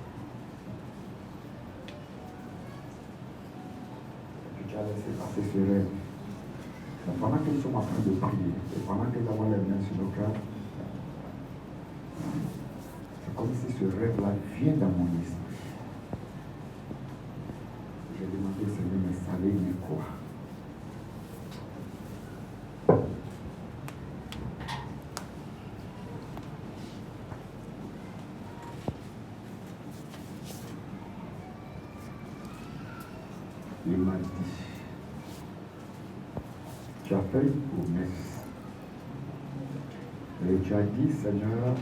Speaker 2: Et puis, tu as laissé passer ce rêve. Donc, pendant que nous sommes en train de prier, et pendant que nous avons les mains sur nos cœurs, c'est comme si ce rêve-là vient dans mon esprit. J'ai demandé au Seigneur, mais ça veut dire quoi? Il m'a dit, tu as fait une promesse. Et tu as dit, Seigneur,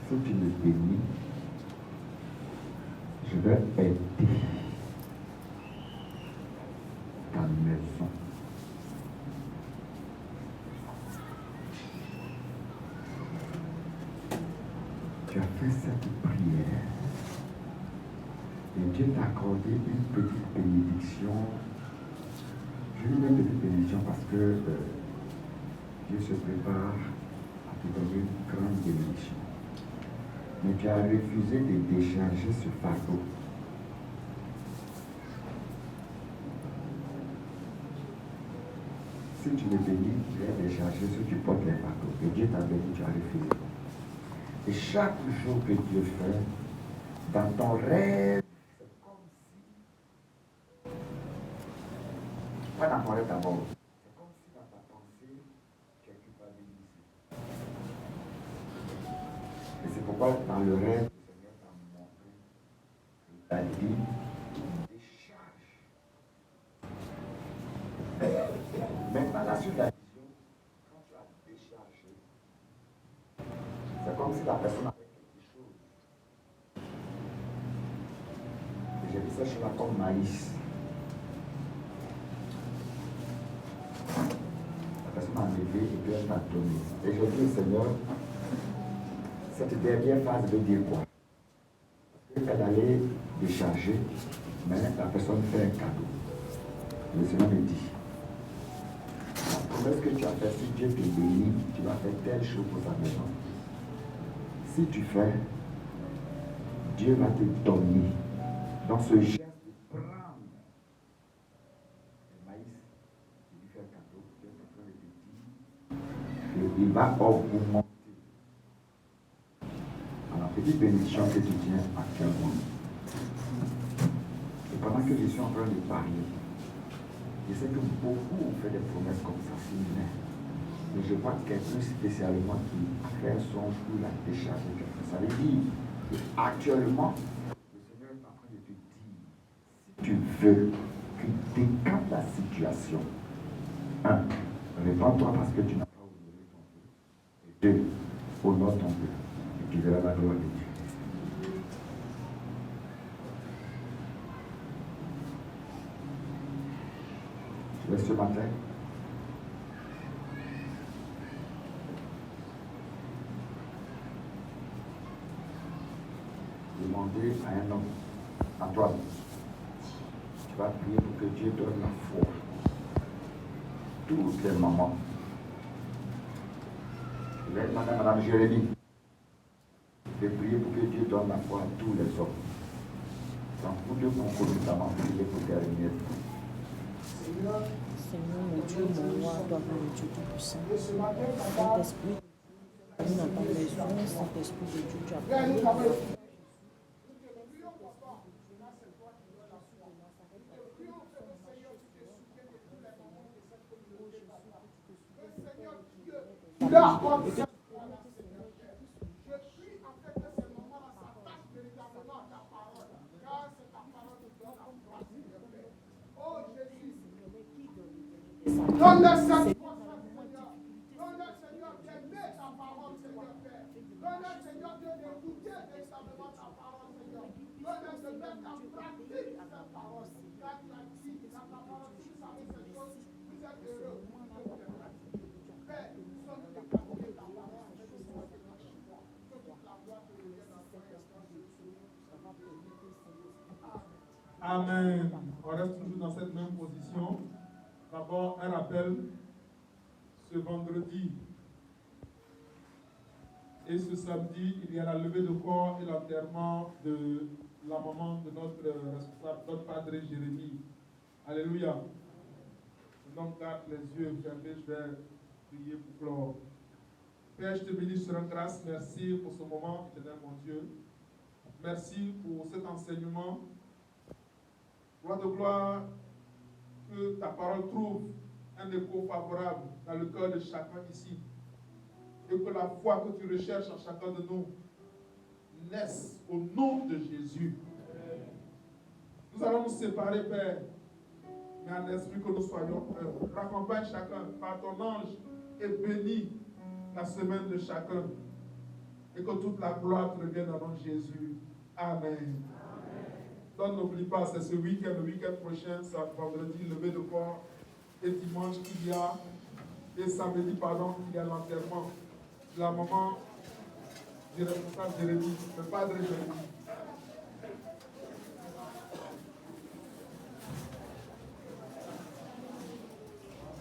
Speaker 2: si tu me bénis, je vais aider ta maison. Tu as fait cette prière. Et Dieu t'a accordé une petite bénédiction. Je dis une petite bénédiction parce que Dieu se prépare à te donner une grande bénédiction. Mais tu as refusé de décharger ce fardeau. Si tu me bénis, je vais décharger ce que tu portes les fardeaux. Et Dieu t'a béni, tu as refusé. Et chaque jour que Dieu fait, dans ton rêve, c'est comme si, pas dans ton rêve d'abord, c'est comme si dans ta pensée, tu es culpabilisé. Et c'est pourquoi dans le rêve, le Seigneur t'a montré, il t'a dit, décharge. Maintenant, la suite de la vision, quand tu as déchargé, c'est comme si la personne avait quelque chose. Et j'ai vu cette chose-là comme maïs. La personne m'a levé et puis elle m'a donné. Et j'ai dit au Seigneur, cette dernière phase veut dire quoi? Parce qu'elle allait décharger, mais la personne fait un cadeau. Le Seigneur me dit, la promesse que tu as faite, si Dieu te bénit, tu vas faire telle chose pour ta maison. Si tu fais, Dieu va te donner. Dans ce geste de prendre le maïs, il lui fait un cadeau, Dieu est en train de te dire, il va augmenter à la petite bénédiction que tu tiens actuellement. Et pendant que je suis en train de parler, Je sais que beaucoup ont fait des promesses comme ça, similaires. Mais je vois quelqu'un spécialement qui fait son pour la décharger. Ça veut dire qu'actuellement, le Seigneur est en train de te dire, si tu veux que décante la situation, 1, répands-toi parce que tu n'as pas honoré ton Dieu. Et 2, honore ton Dieu. Et tu verras la gloire de Dieu. Tu es ce matin? Demander à un homme, Antoine, tu vas prier pour que Dieu donne la foi. Toutes les mamans. Madame Jérémie, de prier pour que Dieu donne la foi à tous les hommes. Dans vous deux concomitamment, prier pour terminer.
Speaker 3: Seigneur, mon Dieu, mon roi, toi, mon Dieu tout-puissant. Saint-Esprit, nous dans ta maison, Saint-Esprit de Dieu, tu as parlé.
Speaker 4: Donne-leur cette foi, Seigneur. Donne-leur, Seigneur, d'aimer ta parole, Seigneur Père. Donne-leur, Seigneur, d'écouter véritablement ta parole, Seigneur. Donne-leur de mettre en pratique ta parole. Car tu as dit, dans ta parole, si vous savez ces choses, vous êtes heureux. Père, nous sommes décapés ta parole. Que toute la gloire te revienne à toi.
Speaker 1: Amen. On reste toujours dans cette même position. D'abord, un rappel. Ce vendredi et ce samedi, il y a la levée de corps et l'enterrement de la maman de notre responsable, notre padre Jérémie. Alléluia. Donc, garde les yeux fermés, je vais prier pour clore. Père, je te bénis, je te rends grâce. Merci pour ce moment, éternel mon Dieu. Merci pour cet enseignement. Roi de gloire, que ta parole trouve un écho favorable dans le cœur de chacun ici. Et que la foi que tu recherches en chacun de nous naisse au nom de Jésus. Nous allons nous séparer, Père, mais en esprit que nous soyons un. Raccompagne chacun par ton ange et bénis la semaine de chacun. Et que toute la gloire te revienne au nom de Jésus. Amen. Donc n'oublie pas, c'est ce week-end, le week-end prochain, c'est vendredi, levé de corps, et dimanche qu'il y a, et samedi, pardon, qu'il y a l'enterrement de la maman du responsable Jérémie, le padre Jérémie.